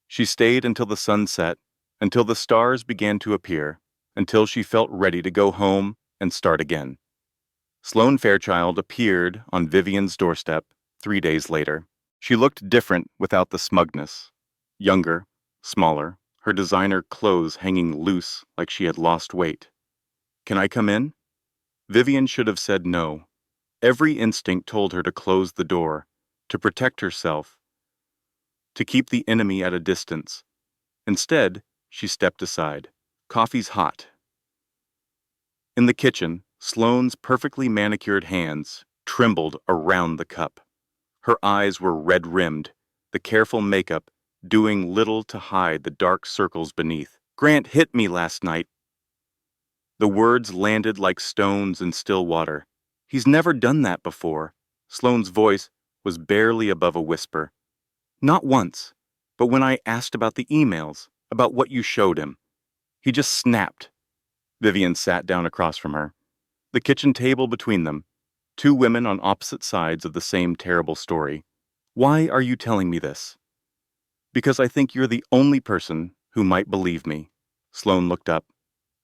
She stayed until the sun set, until the stars began to appear, until she felt ready to go home and start again. Sloane Fairchild appeared on Vivian's doorstep 3 days later. She looked different without the smugness. Younger, smaller, her designer clothes hanging loose like she had lost weight. "Can I come in?" Vivian should have said no. Every instinct told her to close the door, to protect herself, to keep the enemy at a distance. Instead, she stepped aside. "Coffee's hot." In the kitchen, Sloane's perfectly manicured hands trembled around the cup. Her eyes were red-rimmed, the careful makeup doing little to hide the dark circles beneath. "Grant hit me last night." The words landed like stones in still water. "He's never done that before." Sloane's voice was barely above a whisper. "Not once, but when I asked about the emails, about what you showed him, he just snapped. Vivian sat down across from her, the kitchen table between them, two women on opposite sides of the same terrible story. Why are you telling me this? Because I think you're the only person who might believe me. Sloane looked up,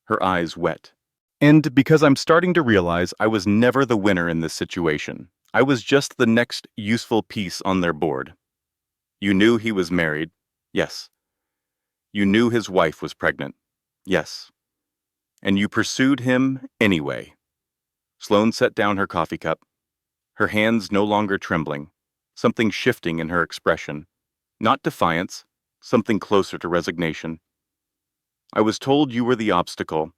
her eyes wet. And because I'm starting to realize I was never the winner in this situation. I was just the next useful piece on their board. You knew he was married. Yes. You knew his wife was pregnant. Yes. And you pursued him anyway. Sloane set down her coffee cup, her hands no longer trembling, something shifting in her expression. Not defiance, something closer to resignation. I was told you were the obstacle,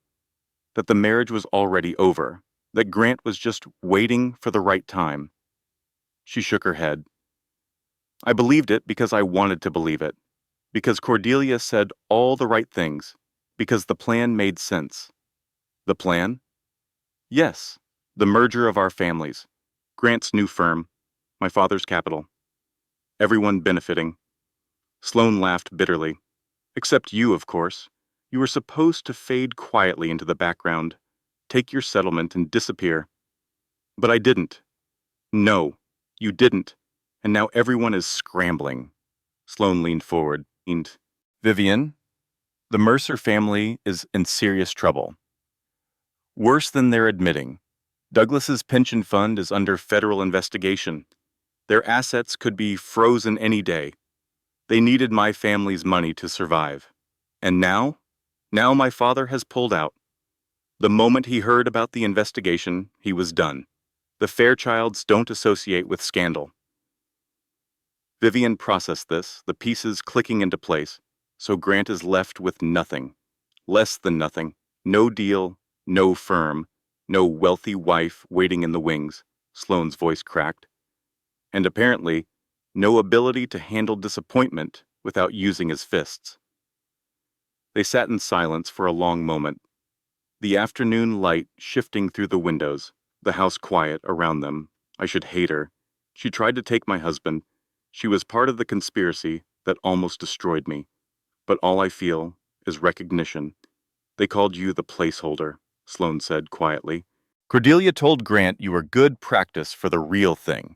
that the marriage was already over, that Grant was just waiting for the right time. She shook her head. I believed it because I wanted to believe it, because Cordelia said all the right things, because the plan made sense. The plan? Yes, the merger of our families. Grant's new firm, my father's capital. Everyone benefiting. Sloane laughed bitterly. Except you, of course. You were supposed to fade quietly into the background, take your settlement and disappear. But I didn't. No, you didn't. And now everyone is scrambling. Sloane leaned forward. Vivian, the Mercer family is in serious trouble. Worse than they're admitting. Douglas's pension fund is under federal investigation. Their assets could be frozen any day. They needed my family's money to survive. And now? Now my father has pulled out. The moment he heard about the investigation, he was done. The Fairchilds don't associate with scandal. Vivian processed this, the pieces clicking into place, so Grant is left with nothing. Less than nothing. No deal, no firm, no wealthy wife waiting in the wings, Sloane's voice cracked. And apparently, no ability to handle disappointment without using his fists. They sat in silence for a long moment, the afternoon light shifting through the windows, the house quiet around them. I should hate her. She tried to take my husband. She was part of the conspiracy that almost destroyed me. But all I feel is recognition. They called you the placeholder, Sloane said quietly. Cordelia told Grant you were good practice for the real thing.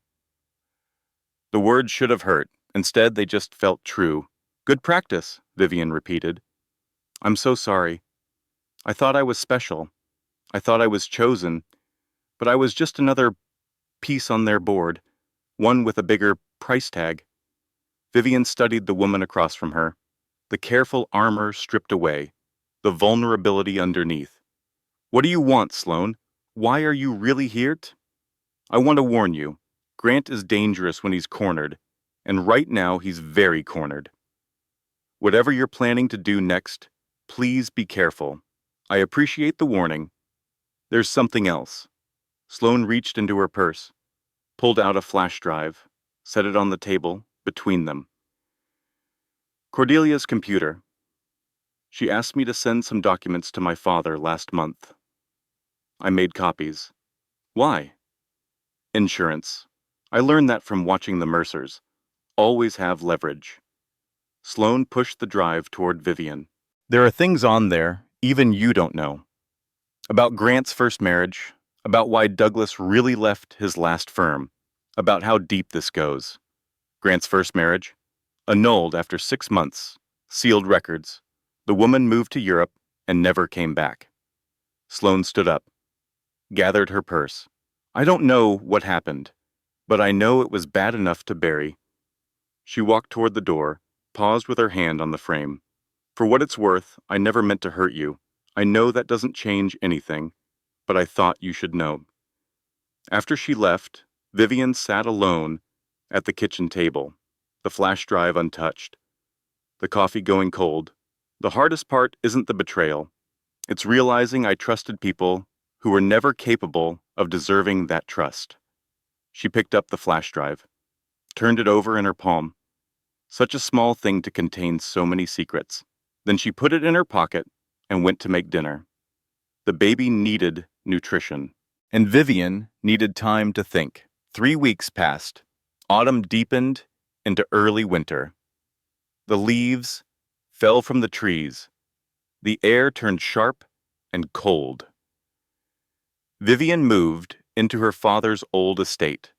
The words should have hurt. Instead, they just felt true. Good practice, Vivian repeated. I'm so sorry. I thought I was special. I thought I was chosen. But I was just another piece on their board, one with a bigger price tag. Vivian studied the woman across from her, the careful armor stripped away, the vulnerability underneath. What do you want, Sloane? Why are you really here? I want to warn you. Grant is dangerous when he's cornered, and right now he's very cornered. Whatever you're planning to do next, please be careful. I appreciate the warning. There's something else. Sloane reached into her purse, pulled out a flash drive, set it on the table between them. Cordelia's computer. She asked me to send some documents to my father last month. I made copies. Why? Insurance. I learned that from watching the Mercers. Always have leverage. Sloane pushed the drive toward Vivian. There are things on there even you don't know. About Grant's first marriage, about why Douglas really left his last firm, about how deep this goes. Grant's first marriage, annulled after 6 months, sealed records. The woman moved to Europe and never came back. Sloane stood up, gathered her purse. I don't know what happened, but I know it was bad enough to bury. She walked toward the door, paused with her hand on the frame. For what it's worth, I never meant to hurt you. I know that doesn't change anything, but I thought you should know. After she left, Vivian sat alone at the kitchen table, the flash drive untouched, the coffee going cold. The hardest part isn't the betrayal. It's realizing I trusted people who were never capable of deserving that trust. She picked up the flash drive, turned it over in her palm. Such a small thing to contain so many secrets. Then she put it in her pocket and went to make dinner. The baby needed nutrition, and Vivian needed time to think. 3 weeks passed. Autumn deepened into early winter. The leaves fell from the trees. The air turned sharp and cold. Vivian moved into her father's old estate,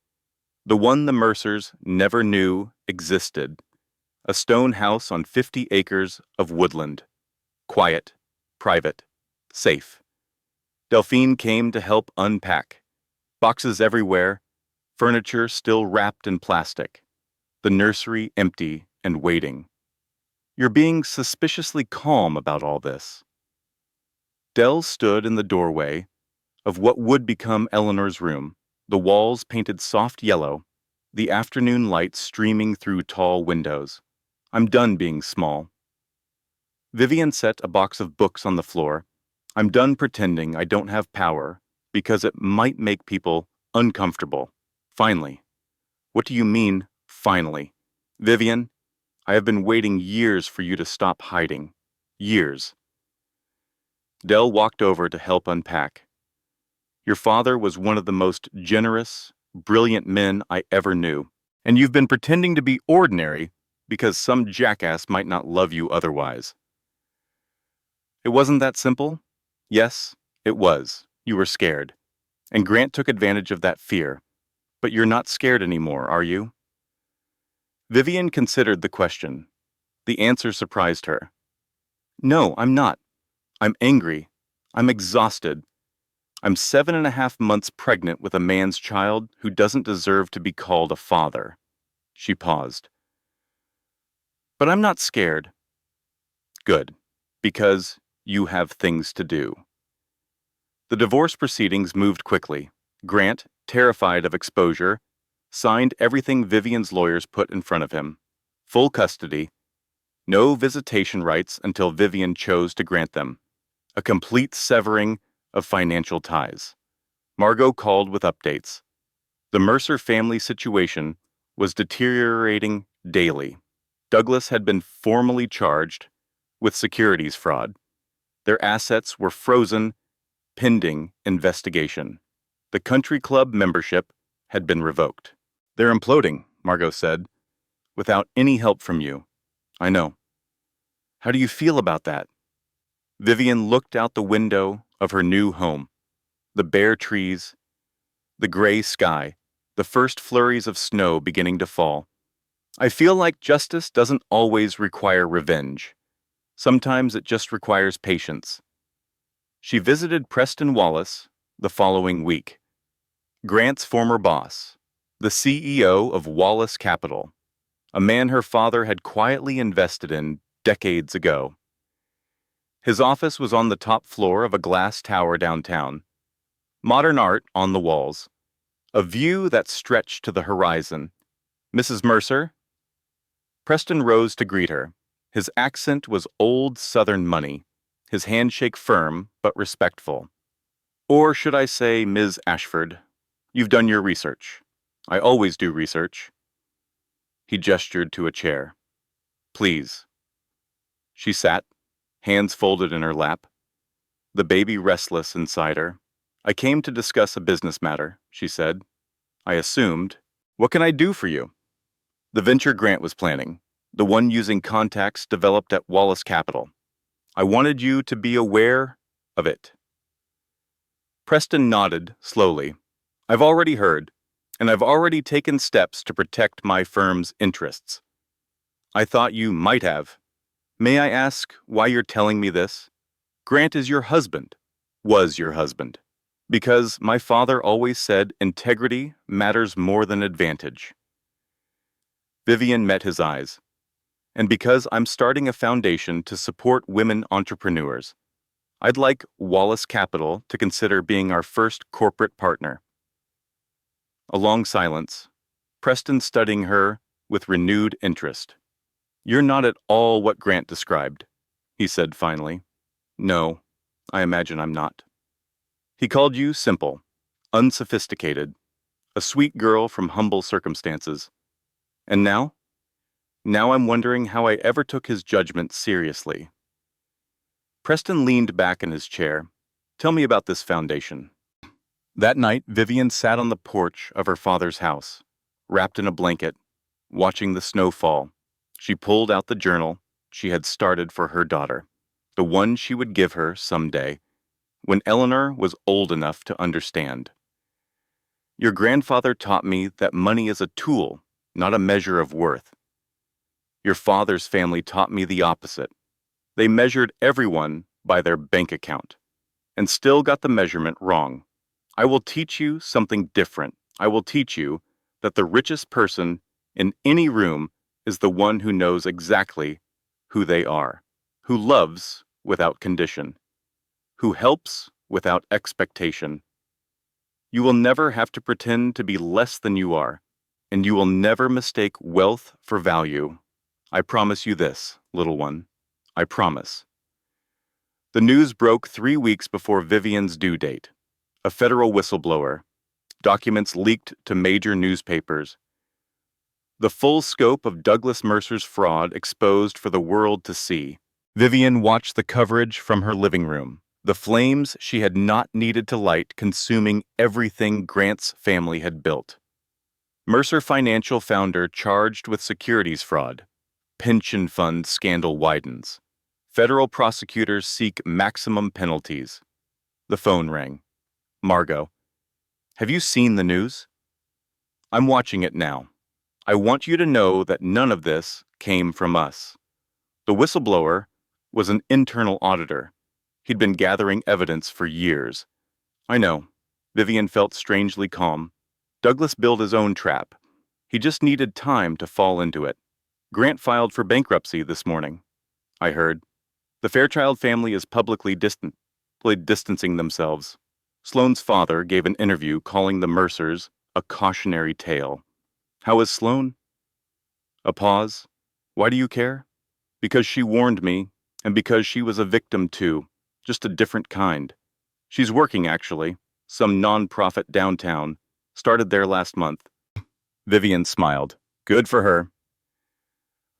the one the Mercers never knew existed, a stone house on 50 acres of woodland. Quiet, private, safe. Delphine came to help unpack. Boxes everywhere, furniture still wrapped in plastic. The nursery empty and waiting. You're being suspiciously calm about all this. Dell stood in the doorway of what would become Eleanor's room, the walls painted soft yellow, the afternoon light streaming through tall windows. I'm done being small. Vivian set a box of books on the floor. I'm done pretending I don't have power because it might make people uncomfortable. Finally. What do you mean, finally? Vivian, I have been waiting years for you to stop hiding. Years. Dell walked over to help unpack. Your father was one of the most generous, brilliant men I ever knew, and you've been pretending to be ordinary because some jackass might not love you otherwise. It wasn't that simple? Yes, it was. You were scared. And Grant took advantage of that fear. But you're not scared anymore, are you? Vivian considered the question. The answer surprised her. No, I'm not. I'm angry. I'm exhausted. I'm 7.5 months pregnant with a man's child who doesn't deserve to be called a father. She paused. But I'm not scared. Good, because you have things to do. The divorce proceedings moved quickly. Grant, terrified of exposure, signed everything Vivian's lawyers put in front of him. Full custody, no visitation rights until Vivian chose to grant them. A complete severing of financial ties. Margot called with updates. The Mercer family situation was deteriorating daily. Douglas had been formally charged with securities fraud. Their assets were frozen, pending investigation. The country club membership had been revoked. They're imploding, Margot said, without any help from you. I know. How do you feel about that? Vivian looked out the window of her new home. The bare trees, the gray sky, the first flurries of snow beginning to fall. I feel like justice doesn't always require revenge. Sometimes it just requires patience. She visited Preston Wallace the following week. Grant's former boss, the CEO of Wallace Capital, a man her father had quietly invested in decades ago. His office was on the top floor of a glass tower downtown. Modern art on the walls. A view that stretched to the horizon. Mrs. Mercer? Preston rose to greet her. His accent was old Southern money, his handshake firm but respectful. Or should I say, Ms. Ashford, you've done your research. I always do research. He gestured to a chair. Please. She sat, hands folded in her lap, the baby restless inside her. I came to discuss a business matter, she said. I assumed. What can I do for you? The venture Grant was planning, the one using contacts developed at Wallace Capital. I wanted you to be aware of it. Preston nodded slowly. I've already heard, and I've already taken steps to protect my firm's interests. I thought you might have. May I ask why you're telling me this? Grant is your husband, was your husband, because my father always said integrity matters more than advantage. Vivian met his eyes. And because I'm starting a foundation to support women entrepreneurs, I'd like Wallace Capital to consider being our first corporate partner. A long silence, Preston studying her with renewed interest. You're not at all what Grant described, he said finally. No, I imagine I'm not. He called you simple, unsophisticated, a sweet girl from humble circumstances. And now? Now I'm wondering how I ever took his judgment seriously. Preston leaned back in his chair. Tell me about this foundation. That night, Vivian sat on the porch of her father's house, wrapped in a blanket, watching the snow fall. She pulled out the journal she had started for her daughter, the one she would give her someday. when Eleanor was old enough to understand. Your grandfather taught me that money is a tool, not a measure of worth. Your father's family taught me the opposite. They measured everyone by their bank account, and still got the measurement wrong. I will teach you something different. I will teach you that the richest person in any room is the one who knows exactly who they are, who loves without condition, who helps without expectation. You will never have to pretend to be less than you are, and you will never mistake wealth for value. I promise you this, little one. I promise. The news broke 3 weeks before Vivian's due date. A federal whistleblower. Documents leaked to major newspapers. The full scope of Douglas Mercer's fraud exposed for the world to see. Vivian watched the coverage from her living room, the flames she had not needed to light consuming everything Grant's family had built. Mercer Financial founder charged with securities fraud. Pension fund scandal widens. Federal prosecutors seek maximum penalties. The phone rang. Margot. Have you seen the news? I'm watching it now. I want you to know that none of this came from us. The whistleblower was an internal auditor. He'd been gathering evidence for years. I know. Vivian felt strangely calm. Douglas built his own trap. He just needed time to fall into it. Grant filed for bankruptcy this morning. I heard. The Fairchild family is publicly distancing themselves. Sloane's father gave an interview calling the Mercers a cautionary tale. How is Sloane? A pause. Why do you care? Because she warned me, and because she was a victim too, just a different kind. She's working, actually. Some non-profit downtown. Started there last month. Vivian smiled. Good for her.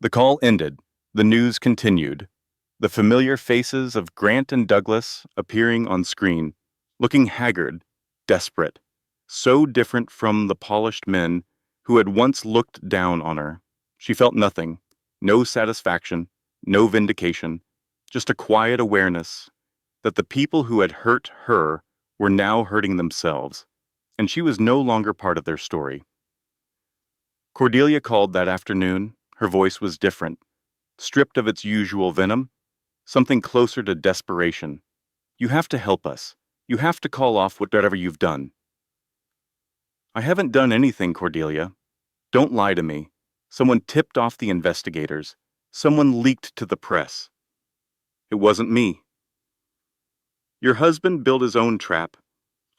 The call ended. The news continued. The familiar faces of Grant and Douglas appearing on screen, looking haggard, desperate, so different from the polished men who had once looked down on her. She felt nothing, no satisfaction, no vindication, just a quiet awareness that the people who had hurt her were now hurting themselves, and she was no longer part of their story. Cordelia called that afternoon. Her voice was different, stripped of its usual venom, something closer to desperation. You have to help us. You have to call off whatever you've done. I haven't done anything, Cordelia. Don't lie to me. Someone tipped off the investigators. Someone leaked to the press. It wasn't me. Your husband built his own trap.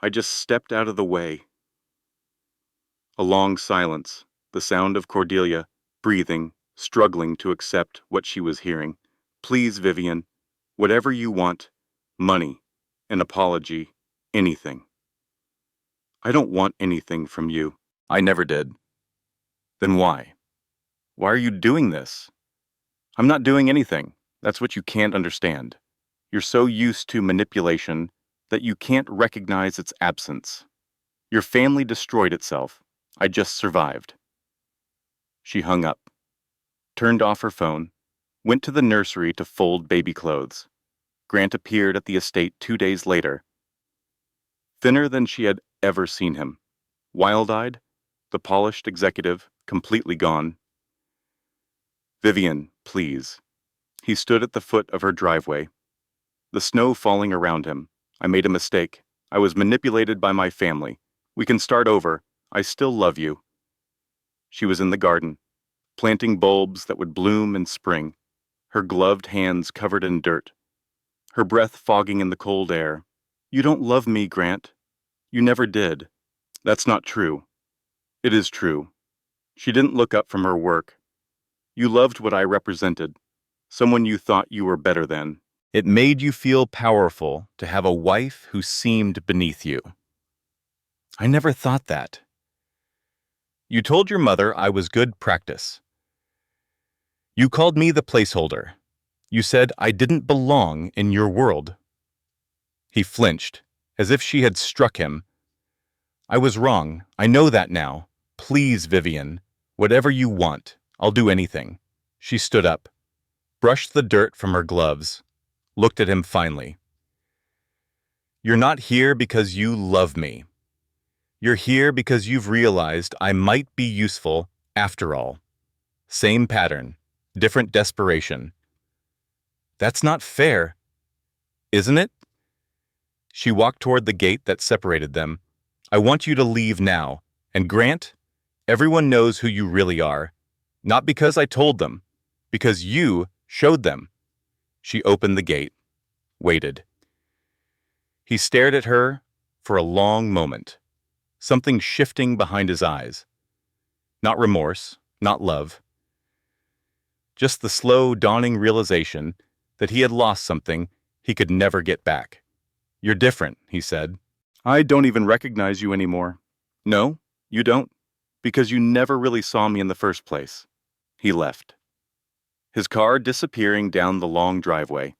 I just stepped out of the way. A long silence, the sound of Cordelia, breathing, struggling to accept what she was hearing. Please, Vivian, whatever you want, money, an apology, anything. I don't want anything from you. I never did. Then why? Why are you doing this? I'm not doing anything. That's what you can't understand. You're so used to manipulation that you can't recognize its absence. Your family destroyed itself. I just survived. She hung up, turned off her phone, went to the nursery to fold baby clothes. Grant appeared at the estate 2 days later, thinner than she had ever seen him, wild-eyed, the polished executive completely gone. Vivian, please. He stood at the foot of her driveway, the snow falling around him. I made a mistake. I was manipulated by my family. We can start over. I still love you. She was in the garden, planting bulbs that would bloom in spring, her gloved hands covered in dirt, her breath fogging in the cold air. You don't love me, Grant. You never did. That's not true. It is true. She didn't look up from her work. You loved what I represented, someone you thought you were better than. It made you feel powerful to have a wife who seemed beneath you. I never thought that. You told your mother I was good practice. You called me the placeholder. You said I didn't belong in your world. He flinched, as if she had struck him. I was wrong. I know that now. Please, Vivian, whatever you want, I'll do anything. She stood up, brushed the dirt from her gloves, looked at him finally. You're not here because you love me. You're here because you've realized I might be useful after all. Same pattern, different desperation. That's not fair, isn't it? She walked toward the gate that separated them. I want you to leave now. And Grant, everyone knows who you really are. Not because I told them, because you showed them. She opened the gate, waited. He stared at her for a long moment, something shifting behind his eyes. Not remorse, not love. Just the slow, dawning realization that he had lost something he could never get back. You're different, he said. I don't even recognize you anymore. No, you don't, because you never really saw me in the first place. He left. His car disappearing down the long driveway,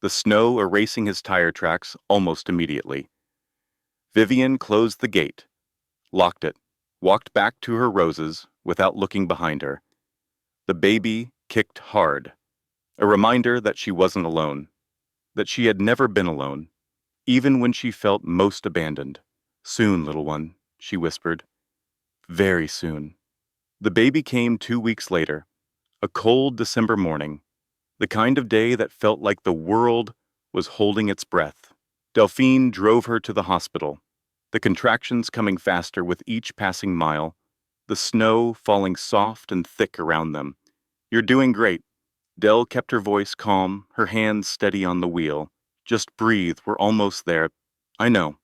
the snow erasing his tire tracks almost immediately. Vivian closed the gate, locked it, walked back to her roses without looking behind her. The baby kicked hard, a reminder that she wasn't alone, that she had never been alone, even when she felt most abandoned. Soon, little one, she whispered. Very soon. The baby came 2 weeks later, a cold December morning, the kind of day that felt like the world was holding its breath. Delphine drove her to the hospital, the contractions coming faster with each passing mile, the snow falling soft and thick around them. You're doing great. Dell kept her voice calm, her hands steady on the wheel. Just breathe, we're almost there. I know.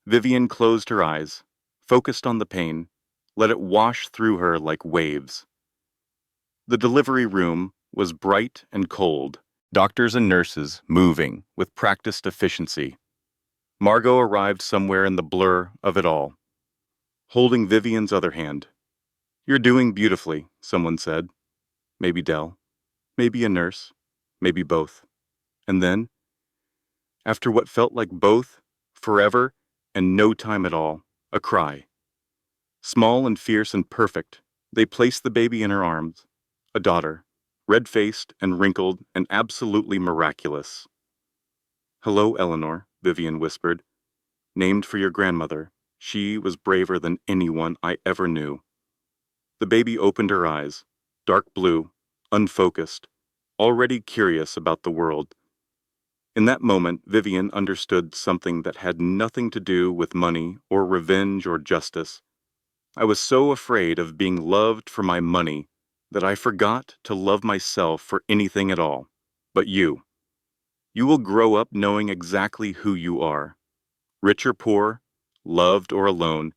Vivian closed her eyes, focused on the pain, let it wash through her like waves. The delivery room was bright and cold, doctors and nurses moving with practiced efficiency. Margot arrived somewhere in the blur of it all, holding Vivian's other hand. You're doing beautifully, someone said. Maybe Dell, maybe a nurse, maybe both. And then, after what felt like both, forever, and no time at all, a cry. Small and fierce and perfect, they placed the baby in her arms, a daughter, red-faced and wrinkled and absolutely miraculous. Hello, Eleanor, Vivian whispered. Named for your grandmother, she was braver than anyone I ever knew. The baby opened her eyes, dark blue, unfocused, already curious about the world. In that moment, Vivian understood something that had nothing to do with money or revenge or justice. I was so afraid of being loved for my money that I forgot to love myself for anything at all. But you will grow up knowing exactly who you are. Rich or poor, loved or alone,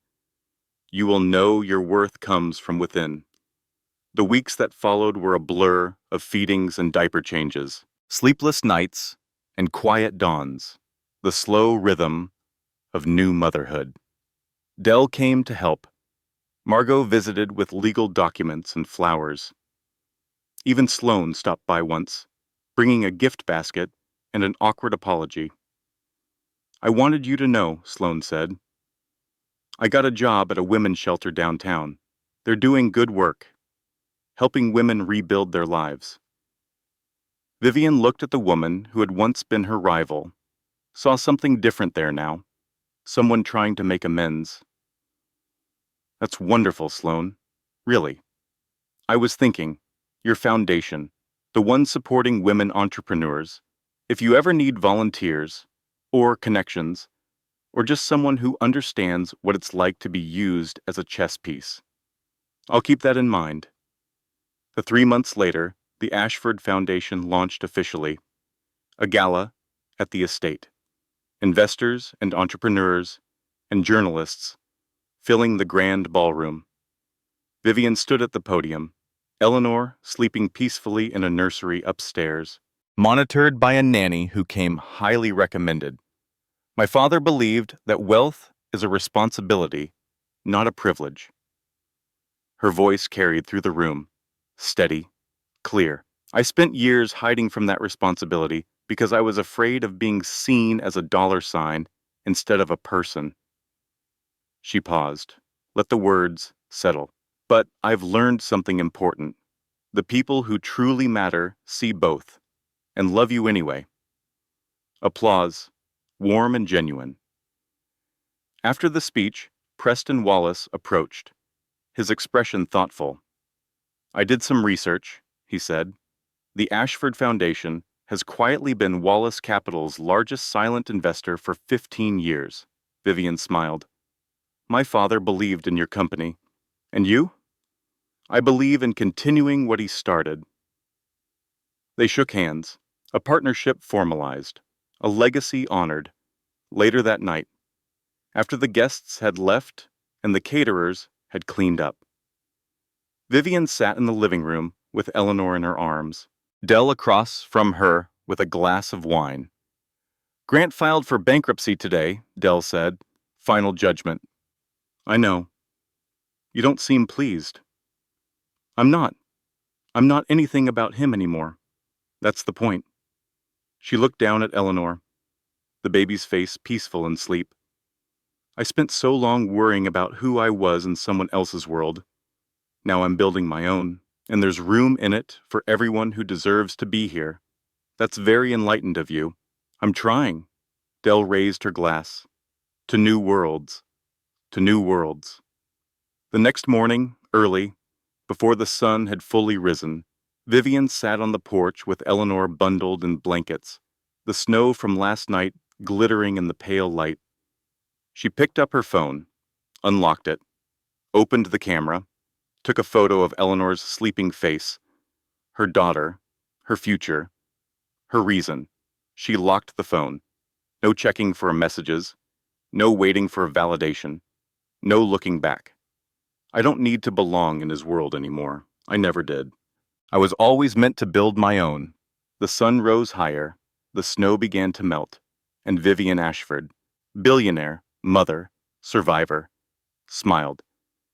you will know your worth comes from within. The weeks that followed were a blur of feedings and diaper changes, sleepless nights, and quiet dawns, the slow rhythm of new motherhood. Dell came to help. Margot visited with legal documents and flowers. Even Sloane stopped by once, bringing a gift basket and an awkward apology. I wanted you to know, Sloane said. I got a job at a women's shelter downtown. They're doing good work, helping women rebuild their lives. Vivian looked at the woman who had once been her rival, saw something different there now, someone trying to make amends. That's wonderful, Sloane. Really. I was thinking, your foundation, the one supporting women entrepreneurs, if you ever need volunteers, or connections, or just someone who understands what it's like to be used as a chess piece. I'll keep that in mind. 3 months later, the Ashford Foundation launched officially. A gala at the estate. Investors and entrepreneurs and journalists filling the grand ballroom. Vivian stood at the podium, Eleanor sleeping peacefully in a nursery upstairs, monitored by a nanny who came highly recommended. My father believed that wealth is a responsibility, not a privilege. Her voice carried through the room, steady, clear. I spent years hiding from that responsibility because I was afraid of being seen as a dollar sign instead of a person. She paused, let the words settle. But I've learned something important. The people who truly matter see both, and love you anyway. Applause, warm and genuine. After the speech, Preston Wallace approached, his expression thoughtful. "I did some research," he said. "The Ashford Foundation has quietly been Wallace Capital's largest silent investor for 15 years. Vivian smiled. "My father believed in your company. And you?" "I believe in continuing what he started." They shook hands, a partnership formalized, a legacy honored. Later that night, after the guests had left and the caterers had cleaned up, Vivian sat in the living room with Eleanor in her arms, Dell across from her with a glass of wine. "Grant filed for bankruptcy today," Dell said. "Final judgment." "I know. You don't seem pleased." I'm not. I'm not anything about him anymore. That's the point." She looked down at Eleanor, the baby's face peaceful in sleep. "I spent so long worrying about who I was in someone else's world. Now I'm building my own, and there's room in it for everyone who deserves to be here. That's very enlightened of you." "I'm trying." Dell raised her glass. "To new worlds. To new worlds." The next morning, early, before the sun had fully risen, Vivian sat on the porch with Eleanor bundled in blankets, the snow from last night glittering in the pale light. She picked up her phone, unlocked it, opened the camera, took a photo of Eleanor's sleeping face, her daughter, her future, her reason. She locked the phone. No checking for messages, no waiting for validation, no looking back. "I don't need to belong in his world anymore. I never did. I was always meant to build my own." The sun rose higher, the snow began to melt, and Vivian Ashford, billionaire, mother, survivor, smiled,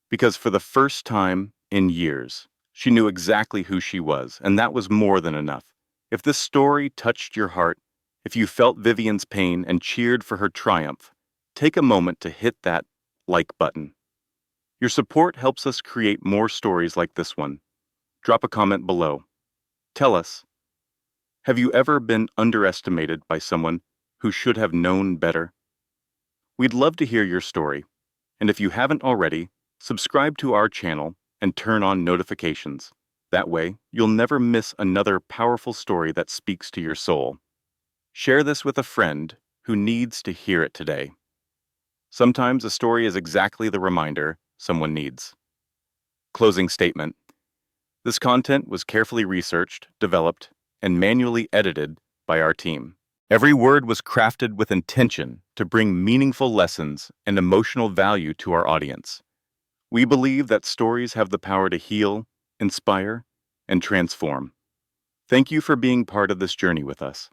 because for the first time in years, she knew exactly who she was, and that was more than enough. If this story touched your heart, if you felt Vivian's pain and cheered for her triumph, take a moment to hit that like button. Your support helps us create more stories like this one. Drop a comment below. Tell us, have you ever been underestimated by someone who should have known better? We'd love to hear your story, and if you haven't already, subscribe to our channel and turn on notifications. That way, you'll never miss another powerful story that speaks to your soul. Share this with a friend who needs to hear it today. Sometimes a story is exactly the reminder someone needs. Closing statement. This content was carefully researched, developed, and manually edited by our team. Every word was crafted with intention to bring meaningful lessons and emotional value to our audience. We believe that stories have the power to heal, inspire, and transform. Thank you for being part of this journey with us.